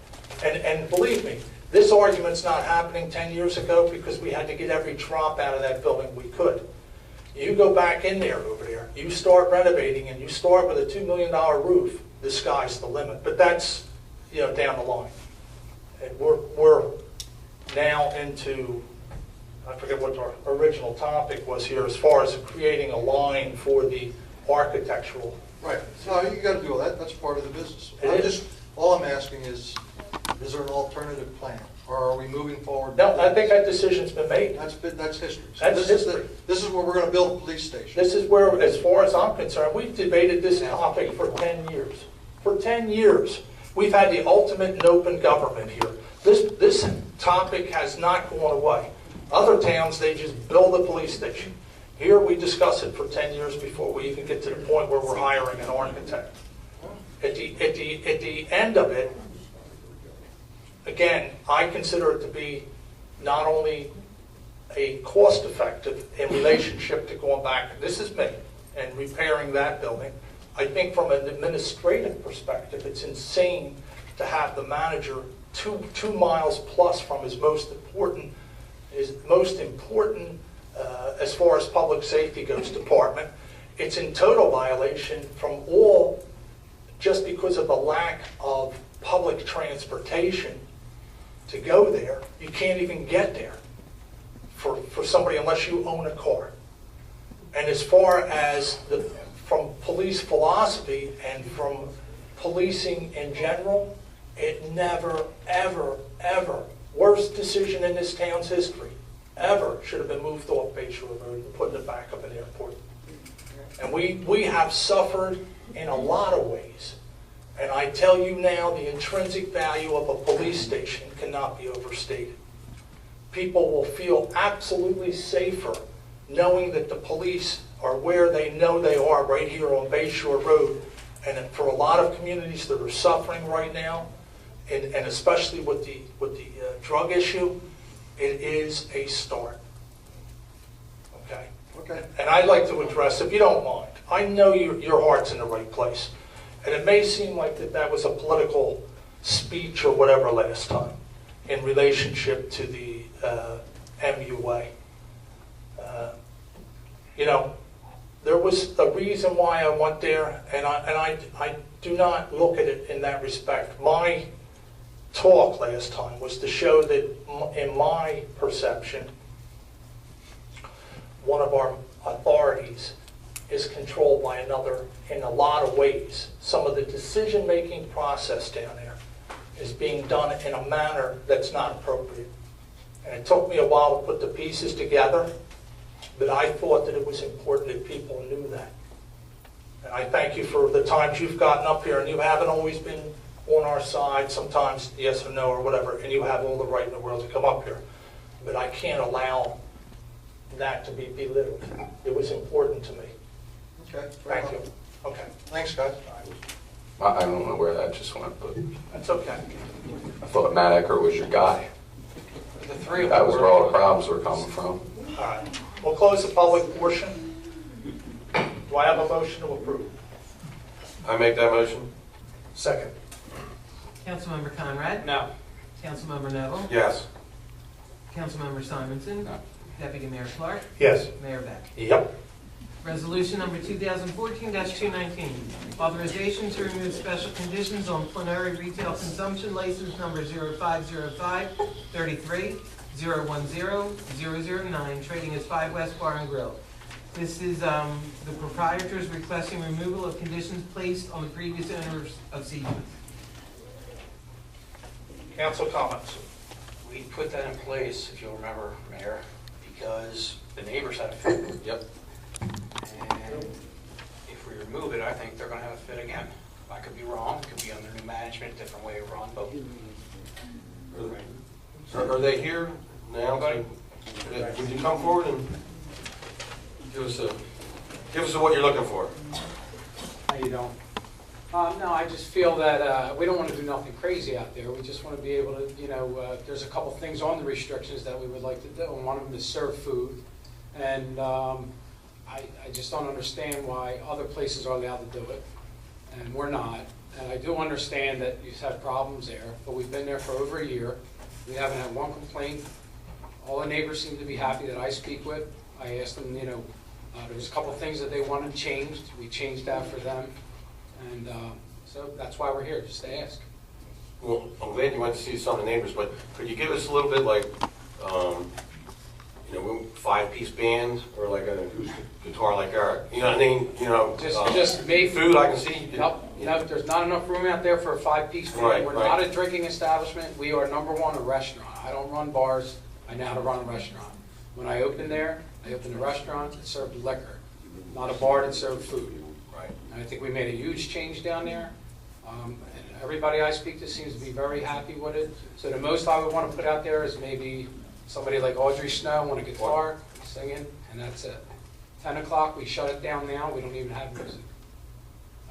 and believe me, this argument's not happening 10 years ago because we had to get every drop out of that building we could. You go back in there over there, you start renovating, and you start with a $2 million roof, the sky's the limit. But that's, you know, down the line. And we're now into, I forget what our original topic was here, as far as creating a line for the architectural. Right. No, you got to do all that. That's part of the business. It is. All I'm asking is there an alternative plan? Or are we moving forward? No, I think that decision's been made. That's history. So That's this is history. this is where we're going to build a police station. This is where, as far as I'm concerned, we've debated this topic for 10 years. For 10 years, we've had the ultimate in open government here. This topic has not gone away. Other towns, they just build a police station. Here, we discuss it for 10 years before we even get to the point where we're hiring an architect. At the end of it, again, I consider it to be not only a cost-effective in relationship to going back, this is me, and repairing that building. I think from an administrative perspective, it's insane to have the manager two miles plus from his most important as far as public safety goes department. It's in total violation from all, just because of the lack of public transportation to go there. You can't even get there for somebody unless you own a car. And as far as from police philosophy and from policing in general, it never, ever, ever, worst decision in this town's history, ever should have been moved off Bayshore Road and put in the back of an airport. And we have suffered in a lot of ways. And I tell you now, the intrinsic value of a police station cannot be overstated. People will feel absolutely safer knowing that the police are where they know they are, right here on Bayshore Road. And for a lot of communities that are suffering right now, and especially with the drug issue, it is a start. Okay? Okay. And I'd like to address, if you don't mind, I know your heart's in the right place. And it may seem like that was a political speech or whatever last time in relationship to the MUA. You know, there was a reason why I went there, and I do not look at it in that respect. My talk last time was to show that, in my perception, one of our authorities is controlled by another in a lot of ways. Some of the decision-making process down there is being done in a manner that's not appropriate. And it took me a while to put the pieces together, but I thought that it was important that people knew that. And I thank you for the times you've gotten up here, and you haven't always been on our side, sometimes yes or no or whatever, and you have all the right in the world to come up here. But I can't allow that to be belittled. It was important to me. Okay. Thank you. Okay. Thanks, guys. I don't know where that just went, but That's okay. I thought Matt Ecker was your guy. The three of That them was were- where all the problems were coming from. All right. We'll close the public portion. Do I have a motion to approve? I make that motion? Second. Councilmember Conrad? No. Councilmember Neville? Yes. Councilmember Simonson? No. Deputy Mayor Clark? Yes. Mayor Beck? Yep. Resolution number 2014-219, authorization to remove special conditions on plenary retail consumption license number 0505-33, 010-009, trading as 5 West Bar and Grill. This is the proprietors requesting removal of conditions placed on the previous owners of Seafood. Council comments. We put that in place, if you'll remember, Mayor, because the neighbors had a fit. Yep. And if we remove it, I think they're gonna have a fit again. I could be wrong, it could be under new management, different way of run, but. Are they here now? Would you come forward and give us what you're looking for? How you doing? No, I just feel that we don't want to do nothing crazy out there. We just want to be able to, there's a couple things on the restrictions that we would like to do. And one of them is serve food. And I just don't understand why other places are allowed to do it and we're not. And I do understand that you've had problems there, but we've been there for over a year. We haven't had one complaint. All the neighbors seem to be happy that I speak with. I asked them, there was a couple things that they wanted changed. We changed that for them. And so that's why we're here, just to ask. Well, I'm glad you went to see some of the neighbors, but could you give us a little bit like, 5-piece band or like an acoustic guitar like our, you know what I mean? Just made food I can see. Nope, there's not enough room out there for a 5-piece band. Right, We're right. not a drinking establishment. We are #1 a restaurant. I don't run bars. I know how to run a restaurant. When I opened there, I opened a restaurant that served liquor, not a bar that served food. Right. And I think we made a huge change down there. And everybody I speak to seems to be very happy with it. So the most I would want to put out there is maybe somebody like Audrey Snow on a guitar, singing, and that's it. 10 o'clock, we shut it down now. We don't even have music.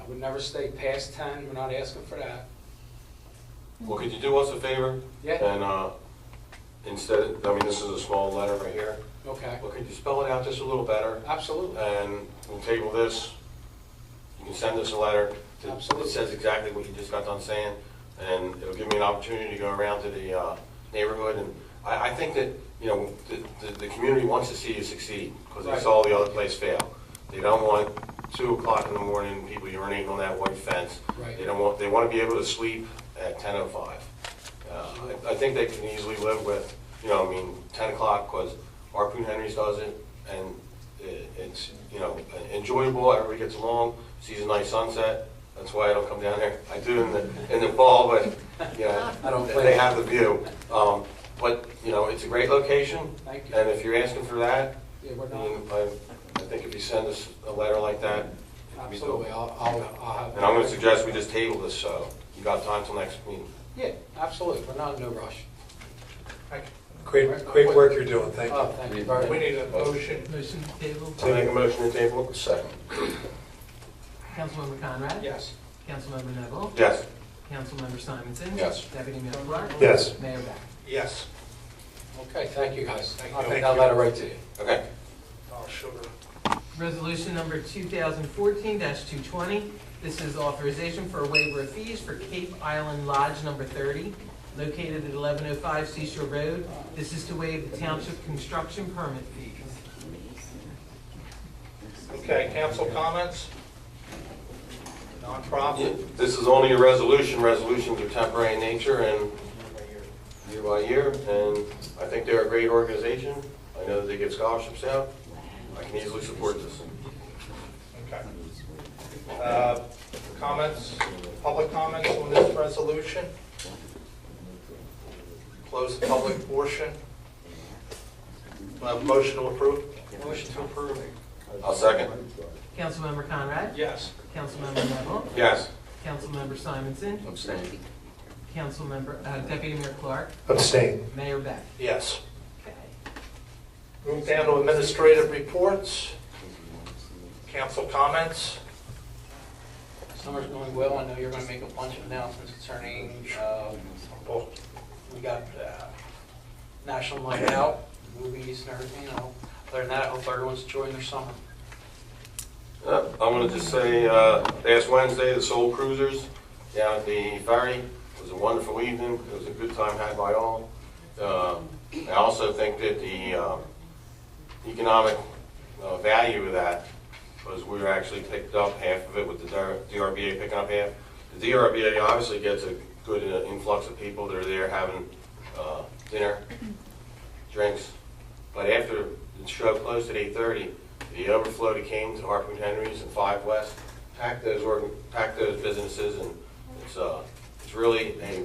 I would never stay past 10. We're not asking for that. Well, could you do us a favor? Yeah. And instead of, this is a small letter right here. Okay. Well, could you spell it out just a little better? Absolutely. And we'll table this. You can send us a letter that Absolutely. says exactly what you just got done saying, and it'll give me an opportunity to go around to the neighborhood. And I think that the community wants to see you succeed because they Right. saw the other place fail. They don't want 2 o'clock in the morning people urinating on that white fence. Right. They want to be able to sleep at 10:05. I think they can easily live with 10 o'clock because Harpoon Henry's does it, and it's enjoyable. Everybody gets along, sees a nice sunset. That's why I don't come down there. I do in the fall, but I don't play. they have the view. But it's a great location, Thank you. and if you're asking for that, Yeah, we're I not. mean, I think if you send us a letter like that, it'd be Absolutely. dope. I'll have. And I'm going to suggest we just table this, so you got time till next meeting. Yeah, absolutely. We're not in no rush. Great work you're doing, thank Oh, you. thank you very We much. need a motion. Motion to table. I'll make a motion to table. Second. Councilmember Conrad? Yes. Councilmember Neville? Yes. Councilmember Simonson? Yes. Deputy Mayor Clark? Yes. Mayor Beck? Yes. Okay, thank you, guys. Thank I'll you. get that letter right to you. Okay. Oh, sugar. Resolution number 2014-220. This is authorization for a waiver of fees for Cape Island Lodge number 30, located at 1105 Seashore Road. This is to waive the township construction permit fees. Okay, council comments? Nonprofit? This is only a resolution. Resolutions are temporary in nature and year by year, and I think they're a great organization. I know that they give scholarships out. I can easily support this. Okay. Comments, public comments on this resolution? Close the public portion. Motion to approve? Motion to approve. I'll second. Councilmember Conrad? Yes. Councilmember Neville? Yes. Councilmember Simonson? Abstain. Deputy Mayor Clark? Abstain. Mayor Beck? Yes. Okay. Move down to administrative reports. Council comments? Summer's going well. I know you're going to make a bunch of announcements concerning, we got National Night Out, movies and everything. Other than that, I hope everyone's enjoying their summer. I'm going to just say, last Wednesday, the Soul Cruisers down at the ferry. It was a wonderful evening. It was a good time had by all. I also think that the economic value of that was we were actually picked up half of it with the DRBA picking up half. The DRBA obviously gets a good influx of people that are there having dinner, drinks. But after the show closed at 8:30, the overflow that came to Harpoon Henry's and 5 West packed those businesses, and it's really a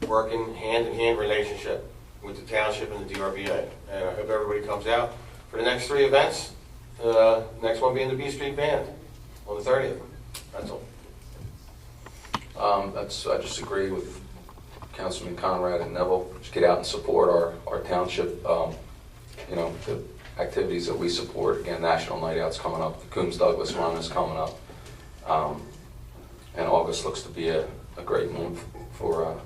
working hand-in-hand relationship with the township and the DRVA. And I hope everybody comes out for the next 3 events. Next one being the B Street Band on the 30th. That's all. I just agree with Councilman Conrad and Neville. Just get out and support our township, the activities that we support. Again, National Night Out's coming up. The Coombs Douglas Run is coming up. And August looks to be a great month for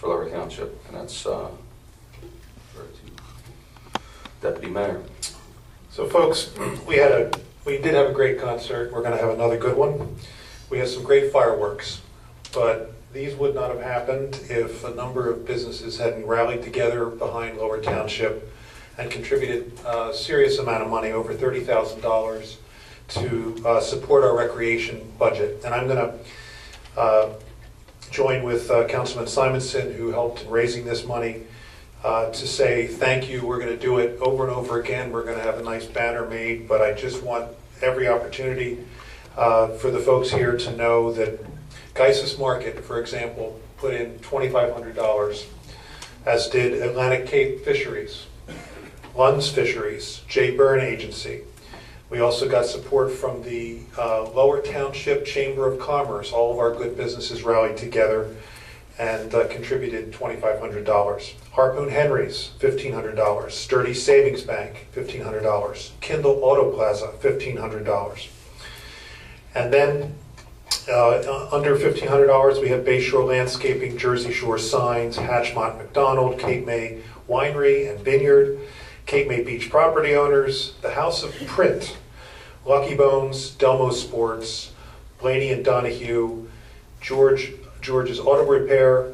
Lower Township. And that's Deputy Mayor. So folks, we did have a great concert. We're going to have another good one. We had some great fireworks, but these would not have happened if a number of businesses hadn't rallied together behind Lower Township and contributed a serious amount of money, over $30,000, to support our recreation budget. And I'm going to join with Councilman Simonson, who helped in raising this money, to say thank you. We're going to do it over and over again. We're going to have a nice banner made, but I just want every opportunity for the folks here to know that Geisis Market, for example, put in $2,500, as did Atlantic Cape Fisheries, Lund's Fisheries, J. Byrne Agency. We also got support from the Lower Township Chamber of Commerce. All of our good businesses rallied together and contributed $2,500. Harpoon Henry's, $1,500. Sturdy Savings Bank, $1,500. Kindle Auto Plaza, $1,500. And then under $1,500, we have Bayshore Landscaping, Jersey Shore Signs, Hatchmont McDonald, Cape May Winery and Vineyard, Cape May Beach Property Owners, the House of Print, Lucky Bones, Delmo Sports, Blaney and Donahue, George's Auto Repair,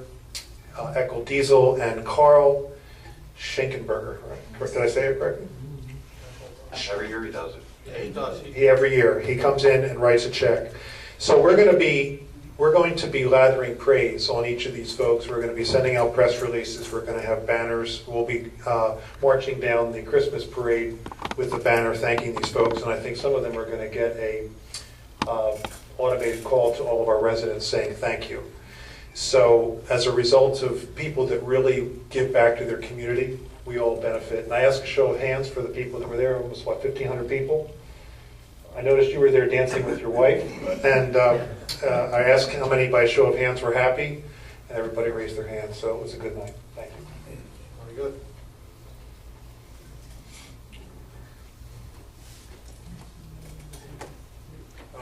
Eckel Diesel, and Carl Schenkenberger. Right? Did I say it correctly? Every year he does it. Yeah, he does. Every year he comes in and writes a check. So we're going to be lathering praise on each of these folks. We're going to be sending out press releases. We're going to have banners. We'll be marching down the Christmas parade with the banner thanking these folks. And I think some of them are going to get a automated call to all of our residents saying thank you. So as a result of people that really give back to their community, we all benefit. And I ask a show of hands for the people that were there, almost, 1,500 people? I noticed you were there dancing with your wife, and I asked how many by show of hands were happy, and everybody raised their hands, so it was a good night. Thank you. Very good.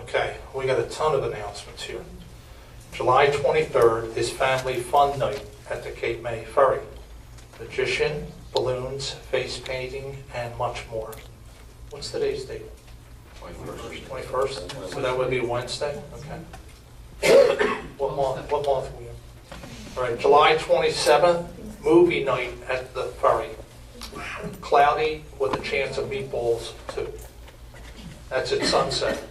Okay, we got a ton of announcements here. July 23rd is Family Fun Night at the Cape May Ferry. Magician, balloons, face painting, and much more. What's today's date? 21st? So that would be Wednesday? Okay. What month are we in? All right, July 27th, movie night at the ferry. Cloudy with a chance of meatballs, too. That's at sunset.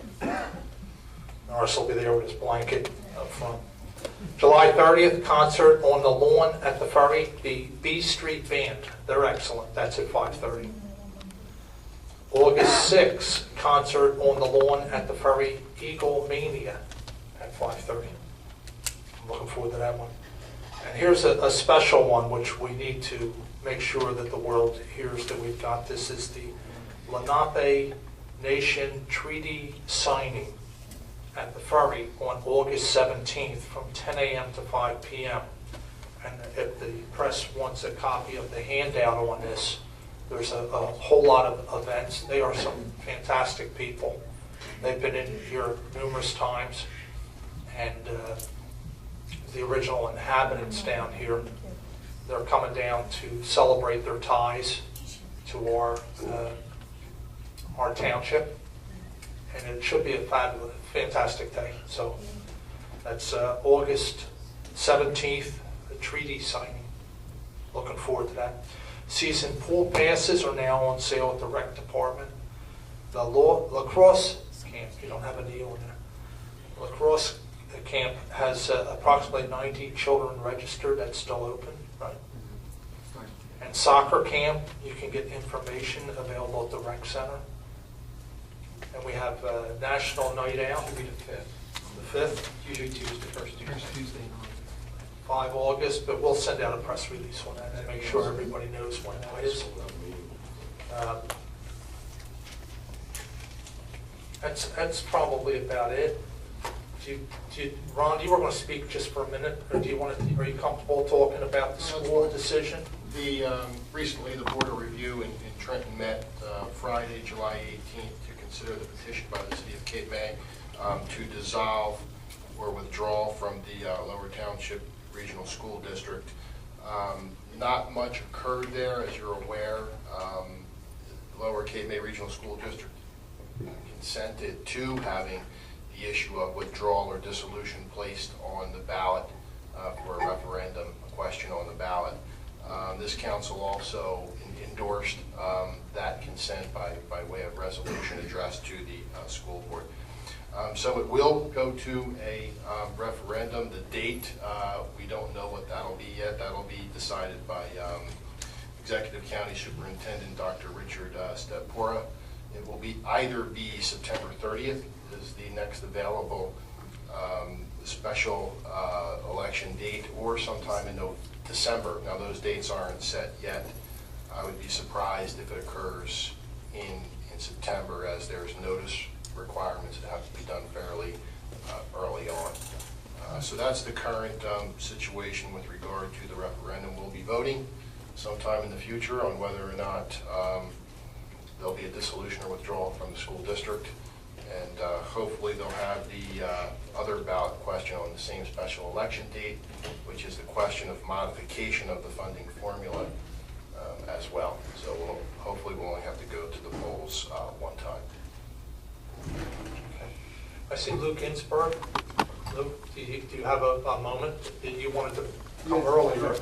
Norris will be there with his blanket up front. July 30th, concert on the lawn at the ferry, the B Street Band. They're excellent. That's at 5:30. August 6th, concert on the lawn at the ferry, Eagle Mania at 5:30. I'm looking forward to that one. And here's a special one which we need to make sure that the world hears that we've got. This is the Lenape Nation Treaty signing at the ferry on August 17th from 10 a.m. to 5 p.m. And if the press wants a copy of the handout on this, there's a whole lot of events. They are some fantastic people. They've been in here numerous times, and the original inhabitants down here, they're coming down to celebrate their ties to our township, and it should be a fabulous, fantastic day. So that's August 17th, the treaty signing. Looking forward to that. Season pool passes are now on sale at the rec department. The lacrosse camp, you don't have a deal in there. Lacrosse camp has approximately 90 children registered. That's still open, right? And soccer camp, you can get information available at the rec center. And we have National Night Out. It'll be the 5th. The 5th. Usually Tuesday, first Tuesday. 5 August, but we'll send out a press release on that and make sure everybody knows when that is. That's probably about it. Ron, you were going to speak just for a minute, or are you comfortable talking about the school decision? Recently, the Board of Review in Trenton met Friday, July 18th, to consider the petition by the City of Cape May to dissolve or withdraw from the Lower Township Regional School District. Not much occurred there, as you're aware. Lower Cape May Regional School District consented to having the issue of withdrawal or dissolution placed on the ballot for a referendum, a question on the ballot. This council also endorsed that consent by way of resolution addressed to the school board. So it will go to a referendum. The date, we don't know what that'll be yet. That'll be decided by Executive County Superintendent Dr. Richard Stepora. It will either be September 30th is the next available special election date, or sometime in December. Now, those dates aren't set yet. I would be surprised if it occurs in September, as there's notice requirements that have to be done fairly early on. So that's the current situation with regard to the referendum. We'll be voting sometime in the future on whether or not there'll be a dissolution or withdrawal from the school district. And hopefully they'll have the other ballot question on the same special election date, which is the question of modification of the funding formula as well. So hopefully we'll only have to go to the polls one time. Okay. I see Luke Ginsburg. Luke, do you have a moment? Did you wanted to come earlier?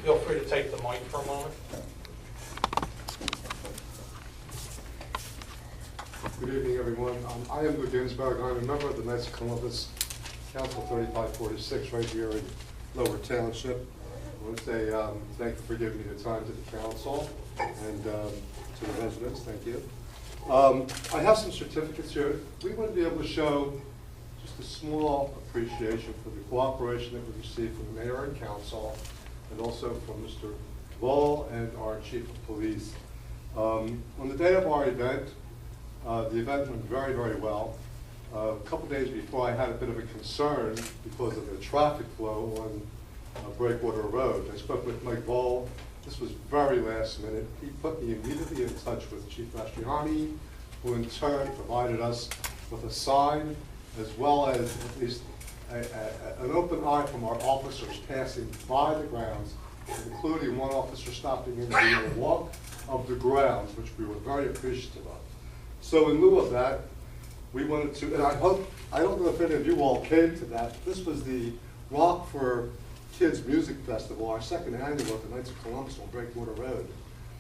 Feel free to take the mic for a moment. Good evening, everyone. I am Lou Ginsburg. I'm a member of the Knights of Columbus Council 3546 right here in Lower Township. I want to say thank you for giving me the time to the council and to the residents. Thank you. I have some certificates here. We want to be able to show just a small appreciation for the cooperation that we received from the mayor and council, and also from Mr. Wall and our chief of police. On the day of our event, the event went very, very well. A couple days before, I had a bit of a concern because of the traffic flow on Breakwater Road. I spoke with Mike Voll. This was very last minute. He put me immediately in touch with Chief Mastriani, who in turn provided us with a sign, as well as at least an open eye from our officers passing by the grounds, including one officer stopping in to do a walk of the grounds, which we were very appreciative of. So in lieu of that, we wanted to, and I don't know if any of you all came to that, this was the Rock for Kids Music Festival, our second annual at the Knights of Columbus on Breakwater Road.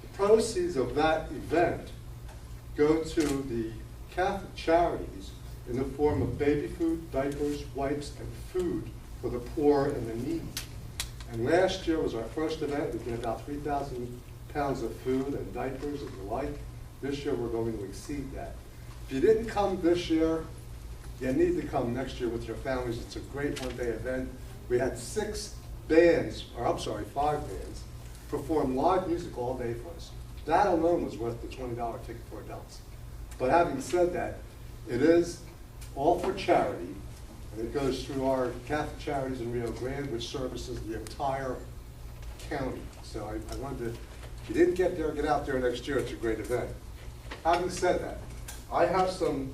The proceeds of that event go to the Catholic charities in the form of baby food, diapers, wipes, and food for the poor and the needy. And last year was our first event. We did about 3,000 pounds of food and diapers and the like. This year we're going to exceed that. If you didn't come this year, you need to come next year with your families. It's a great one-day event. We had 5 bands perform live music all day for us. That alone was worth the $20 ticket for adults. But having said that, it is all for charity, and it goes through our Catholic Charities in Rio Grande, which services the entire county. So I wanted to, if you didn't get there, get out there next year. It's a great event. Having said that, I have some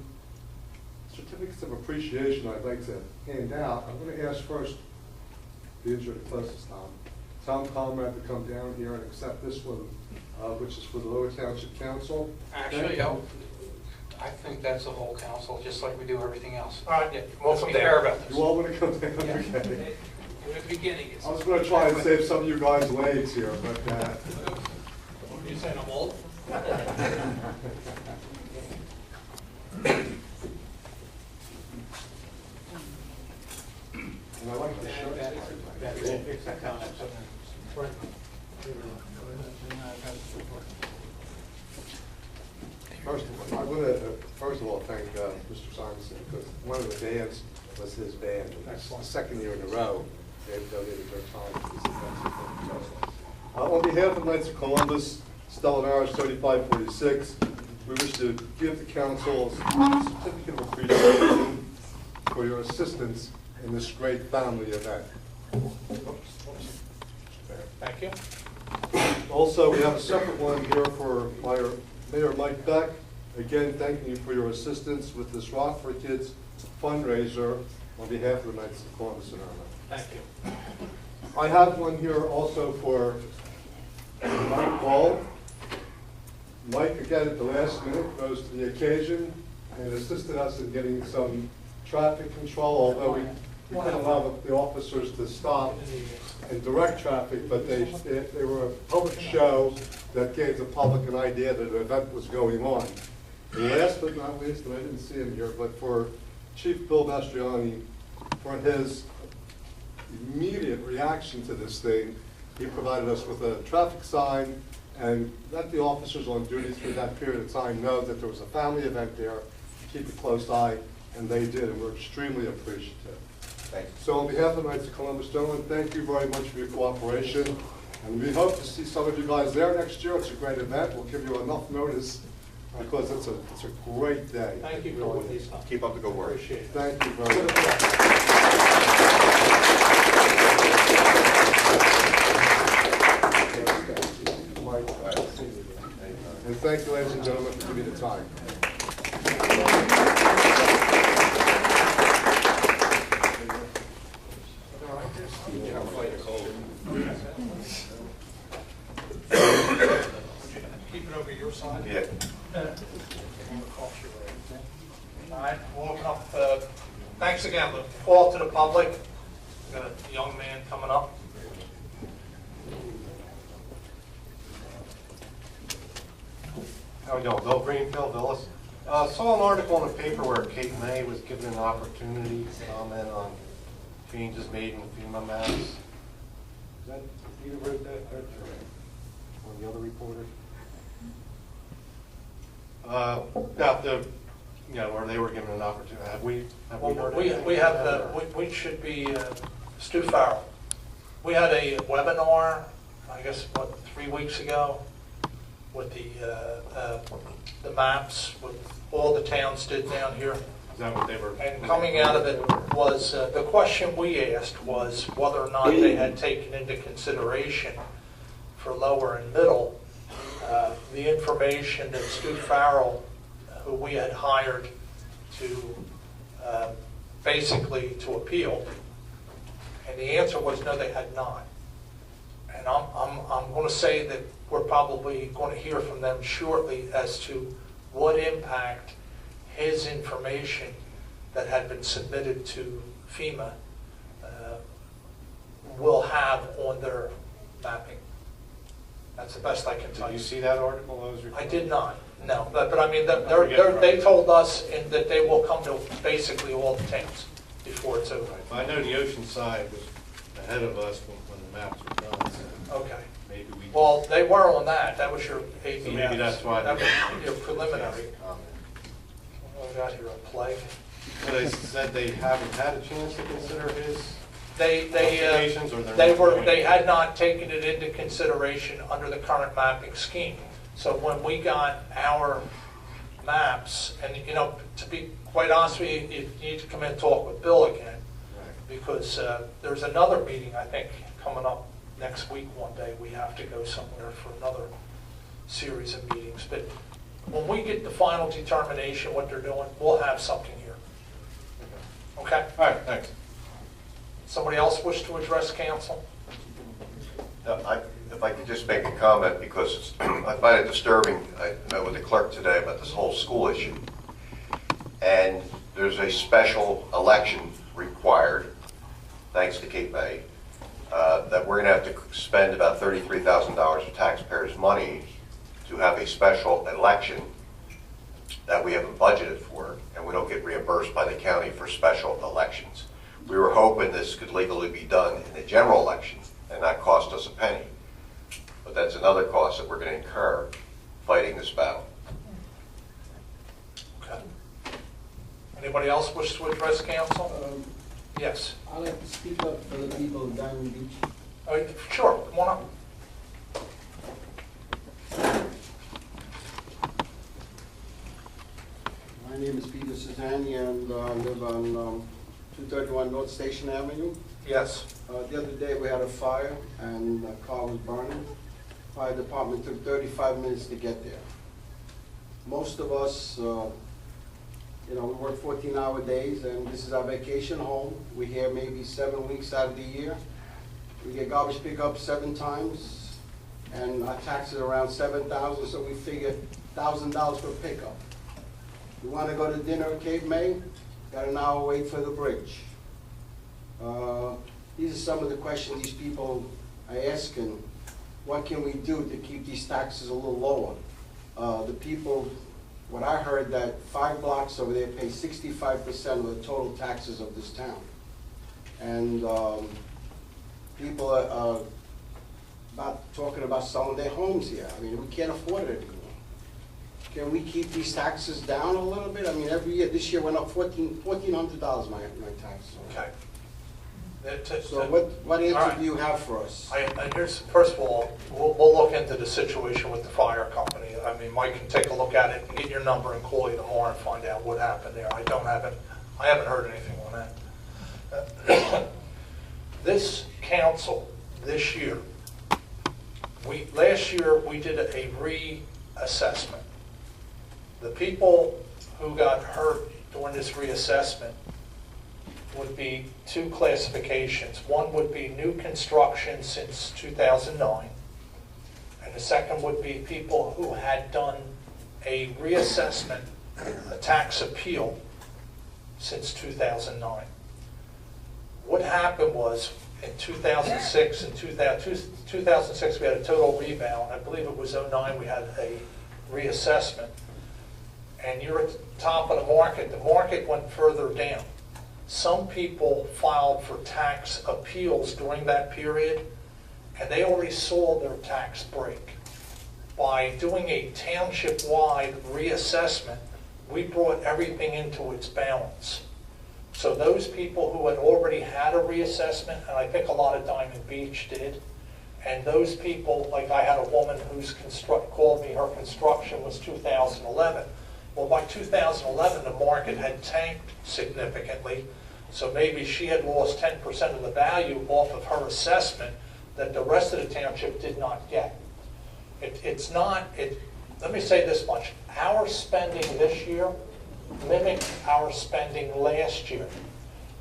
certificates of appreciation I'd like to hand out. I'm going to ask first the injured closest Tom Conrad to come down here and accept this one, which is for the Lower Township Council. Actually, I think that's the whole council, just like we do everything else. All right, Yeah, welcome let's be down. fair about this. You all want to come down? Yeah. Okay. At the beginning, I was going to try and save some of you guys' legs here, but You saying I'm old? and I like the shirt. First of all, I want to first of all thank Mr. Simonson, because one of the bands was his band. And that's the second year in a row they've donated their time to this event. On behalf of Knights of Columbus, Stella Maris 3546, we wish to give the council a certificate of appreciation for your assistance in this great family event. Thank you. Also, we have a separate one here for Mayor Mike Beck. Again, thanking you for your assistance with this Rock for Kids fundraiser on behalf of the Knights of Columbus and Irma. Thank you. I have one here also for Mike Ball. Mike, again, at the last minute, rose to the occasion and assisted us in getting some traffic control, although we couldn't allow the officers to stop and direct traffic, but they were a public show that gave the public an idea that an event was going on. And last but not least, and I didn't see him here, but for Chief Bill Mastriani, for his immediate reaction to this thing, he provided us with a traffic sign and let the officers on duty through that period of time know that there was a family event there, keep a close eye, and they did, and we're extremely appreciative. Thank you. So on behalf of the Knights of Columbus, gentlemen, thank you very much for your cooperation, and we hope to see some of you guys there next year. It's a great event. We'll give you enough notice because it's a great day. Thank you for what these. Keep up the good work. Appreciate it. Thank you very much. And thank you, ladies and gentlemen, for giving me the time. Keep it over your side. Yeah. All right, welcome. Thanks again. The call to the public. We've got a young man coming up. How we doing? Bill Greenfield, Villas. Saw an article in the paper where Cape May was given an opportunity to comment on changes made in FEMA maps. Is that, you wrote that, or the other reporter? About the, where they were given an opportunity. Have we heard anything? We should be, Stu Farrell. We had a webinar, I guess, 3 weeks ago, with the maps, with all the towns did down here. Is that what they were? And coming out of it was, the question we asked was whether or not they had taken into consideration for lower and middle, the information that Stu Farrell, who we had hired to basically to appeal, and the answer was no, they had not. And I'm going to say that we're probably going to hear from them shortly as to what impact his information that had been submitted to FEMA will have on their mapping. That's the best I can tell Did you. you see that article? I did not, no. But I mean, they told us that they will come to basically all the towns before it's over. I know the ocean side was ahead of us when the maps were done. So Okay. maybe we. Well, they were on that. That was your ABS. So maybe that's why. That was your preliminary. What we got here, a plague? So they said they haven't had a chance to consider his They observations, or they're they had not taken it into consideration under the current mapping scheme. So when we got our maps, and to be quite honest with you, you need to come in and talk with Bill again, because there's another meeting, I think, coming up next week one day. We have to go somewhere for another series of meetings. But when we get the final determination what they're doing, we'll have something here. Okay? All right, thanks. Somebody else wish to address council? If I could just make a comment, because I find it disturbing. I met with the clerk today about this whole school issue. And there's a special election required, thanks to Cape May, that we're going to have to spend about $33,000 of taxpayers' money to have a special election that we haven't budgeted for, and we don't get reimbursed by the county for special elections. We were hoping this could legally be done in the general election and not cost us a penny. But that's another cost that we're going to incur fighting this battle. Okay. Anybody else wish to address council? Yes. I'd like to speak up for the people of Diamond Beach. Sure, come on up. My name is Peter Suzanne, and I live on 231 North Station Avenue. Yes. The other day, we had a fire, and the car was burning. Fire department took 35 minutes to get there. Most of us, we work 14-hour days, and this is our vacation home. We're here maybe 7 weeks out of the year. We get garbage pickup 7 times, and our taxes are around $7,000, so we figure $1,000 per pickup. You want to go to dinner at Cape May? Got an hour wait for the bridge. These are some of the questions these people are asking. What can we do to keep these taxes a little lower? The people, what I heard, that 5 blocks over there pay 65% of the total taxes of this town. And people are talking about selling their homes here. I mean, we can't afford it anymore. Can we keep these taxes down a little bit? I mean, every year, this year went up $1,400, my taxes. Okay. So what answer do you have for us? First of all, we'll look into the situation with the fire company. I mean, Mike can take a look at it and get your number and call you tomorrow and find out what happened there. I haven't heard anything on that. This council, this year, last year we did a reassessment. The people who got hurt during this reassessment would be 2 classifications. One would be new construction since 2009, and the second would be people who had done a reassessment, a tax appeal, since 2009. What happened was, in 2006 and 2006 we had a total rebound. I believe it was 2009 we had a reassessment. And you're at the top of the market went further down. Some people filed for tax appeals during that period, and they already saw their tax break. By doing a township-wide reassessment, we brought everything into its balance. So those people who had already had a reassessment, and I think a lot of Diamond Beach did, and those people, like I had a woman who's called me, her construction was 2011. Well, by 2011, the market had tanked significantly, so maybe she had lost 10% of the value off of her assessment that the rest of the township did not get. Let me say this much. Our spending this year mimicked our spending last year.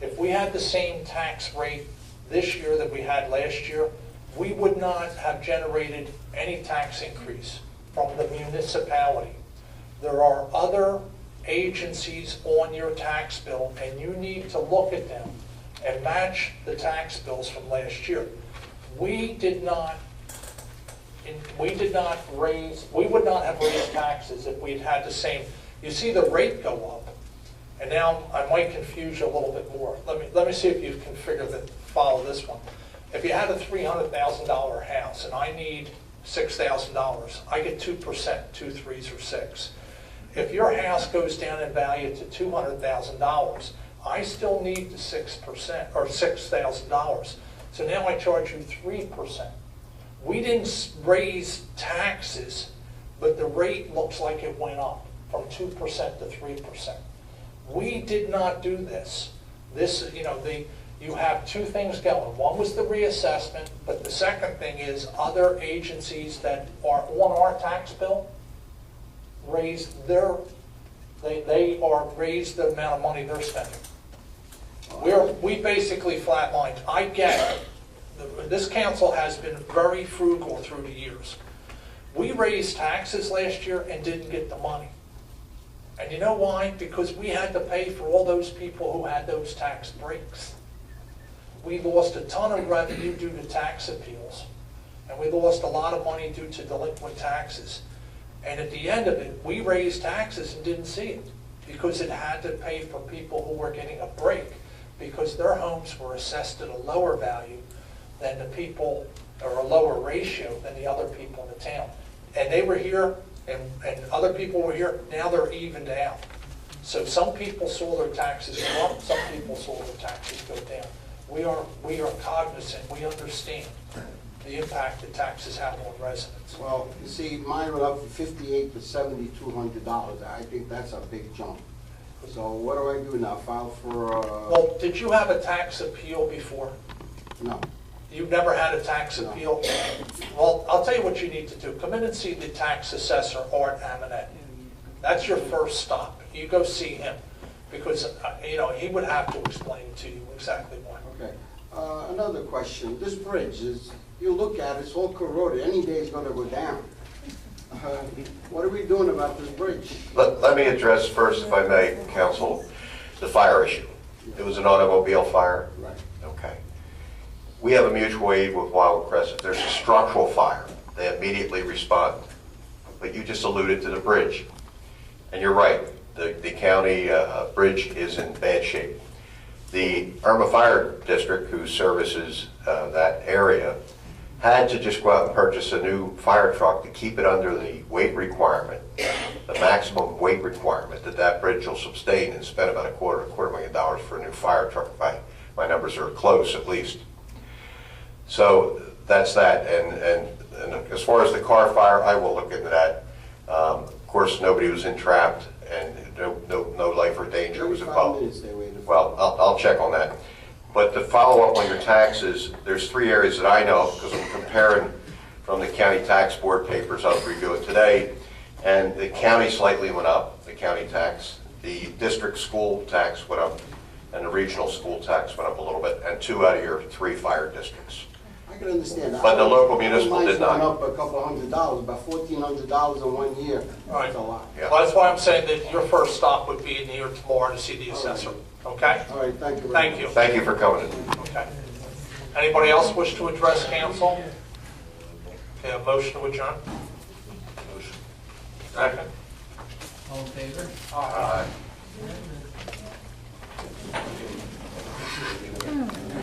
If we had the same tax rate this year that we had last year, we would not have generated any tax increase from the municipality. There are other agencies on your tax bill, and you need to look at them and match the tax bills from last year. We would not have raised taxes if we'd had the same. You see the rate go up, and now I might confuse you a little bit more. Let me see if you can follow this one. If you had a $300,000 house and I need $6,000, I get 2%, 2 3s or 6. If your house goes down in value to $200,000, I still need the 6% or $6,000. So now I charge you 3%. We didn't raise taxes, but the rate looks like it went up from 2% to 3%. We did not do this. You have 2 things going. One was the reassessment, but the second thing is other agencies that are on our tax bill raised raised the amount of money they're spending. We basically flatlined. I get it. This council has been very frugal through the years. We raised taxes last year and didn't get the money. And you know why? Because we had to pay for all those people who had those tax breaks. We lost a ton of revenue due to tax appeals, and we lost a lot of money due to delinquent taxes. And at the end of it, we raised taxes and didn't see it because it had to pay for people who were getting a break because their homes were assessed at a lower value than the people, or a lower ratio than the other people in the town. And they were here, and other people were here, now they're evened out. So some people saw their taxes go up, some people saw their taxes go down. We are cognizant, we understand the impact that taxes have on residents. Well, you see, mine went up from $5,800 to $7,200. I think that's a big jump. So what do I do now? File for, Well, did you have a tax appeal before? no. You've never had a tax appeal? Well, I'll tell you what you need to do. Come in and see the tax assessor, Art Amonet. That's your first stop. You go see him, because, he would have to explain to you exactly why. Okay. Another question. This bridge is, you look at it, it's all corroded. Any day it's going to go down. What are we doing about this bridge? Let me address first, if I may, Council, the fire issue. It was an automobile fire? Right. Okay. We have a mutual aid with Wild Crescent. There's a structural fire. They immediately respond. But you just alluded to the bridge. And you're right, the county bridge is in bad shape. The Irma Fire District, who services that area, had to just go out and purchase a new fire truck to keep it under the weight requirement, the maximum weight requirement that bridge will sustain, and spend about $250,000 for a new fire truck. My numbers are close, at least. So that's that. And as far as the car fire, I will look into that. Of course, nobody was entrapped, and no life or danger was 35 involved. minutes they waited. Well, I'll check on that. But to follow up on your taxes, there's 3 areas that I know, because I'm comparing from the county tax board papers I was reviewing today, and the county slightly went up, the county tax. The district school tax went up, and the regional school tax went up a little bit, and 2 out of your 3 fire districts. I can understand that. But the local municipal did not. Mine's gone up a couple $100, about $1,400 in 1 year. Right. That's a lot. Yeah. Well, that's why I'm saying that your first stop would be in here tomorrow to see the assessor, okay? All right, thank you very much. Thank you. Thank you for coming in. Okay. Anybody else wish to address council? Okay, a motion to adjourn? Motion. Second. All in favor? Aye. Aye.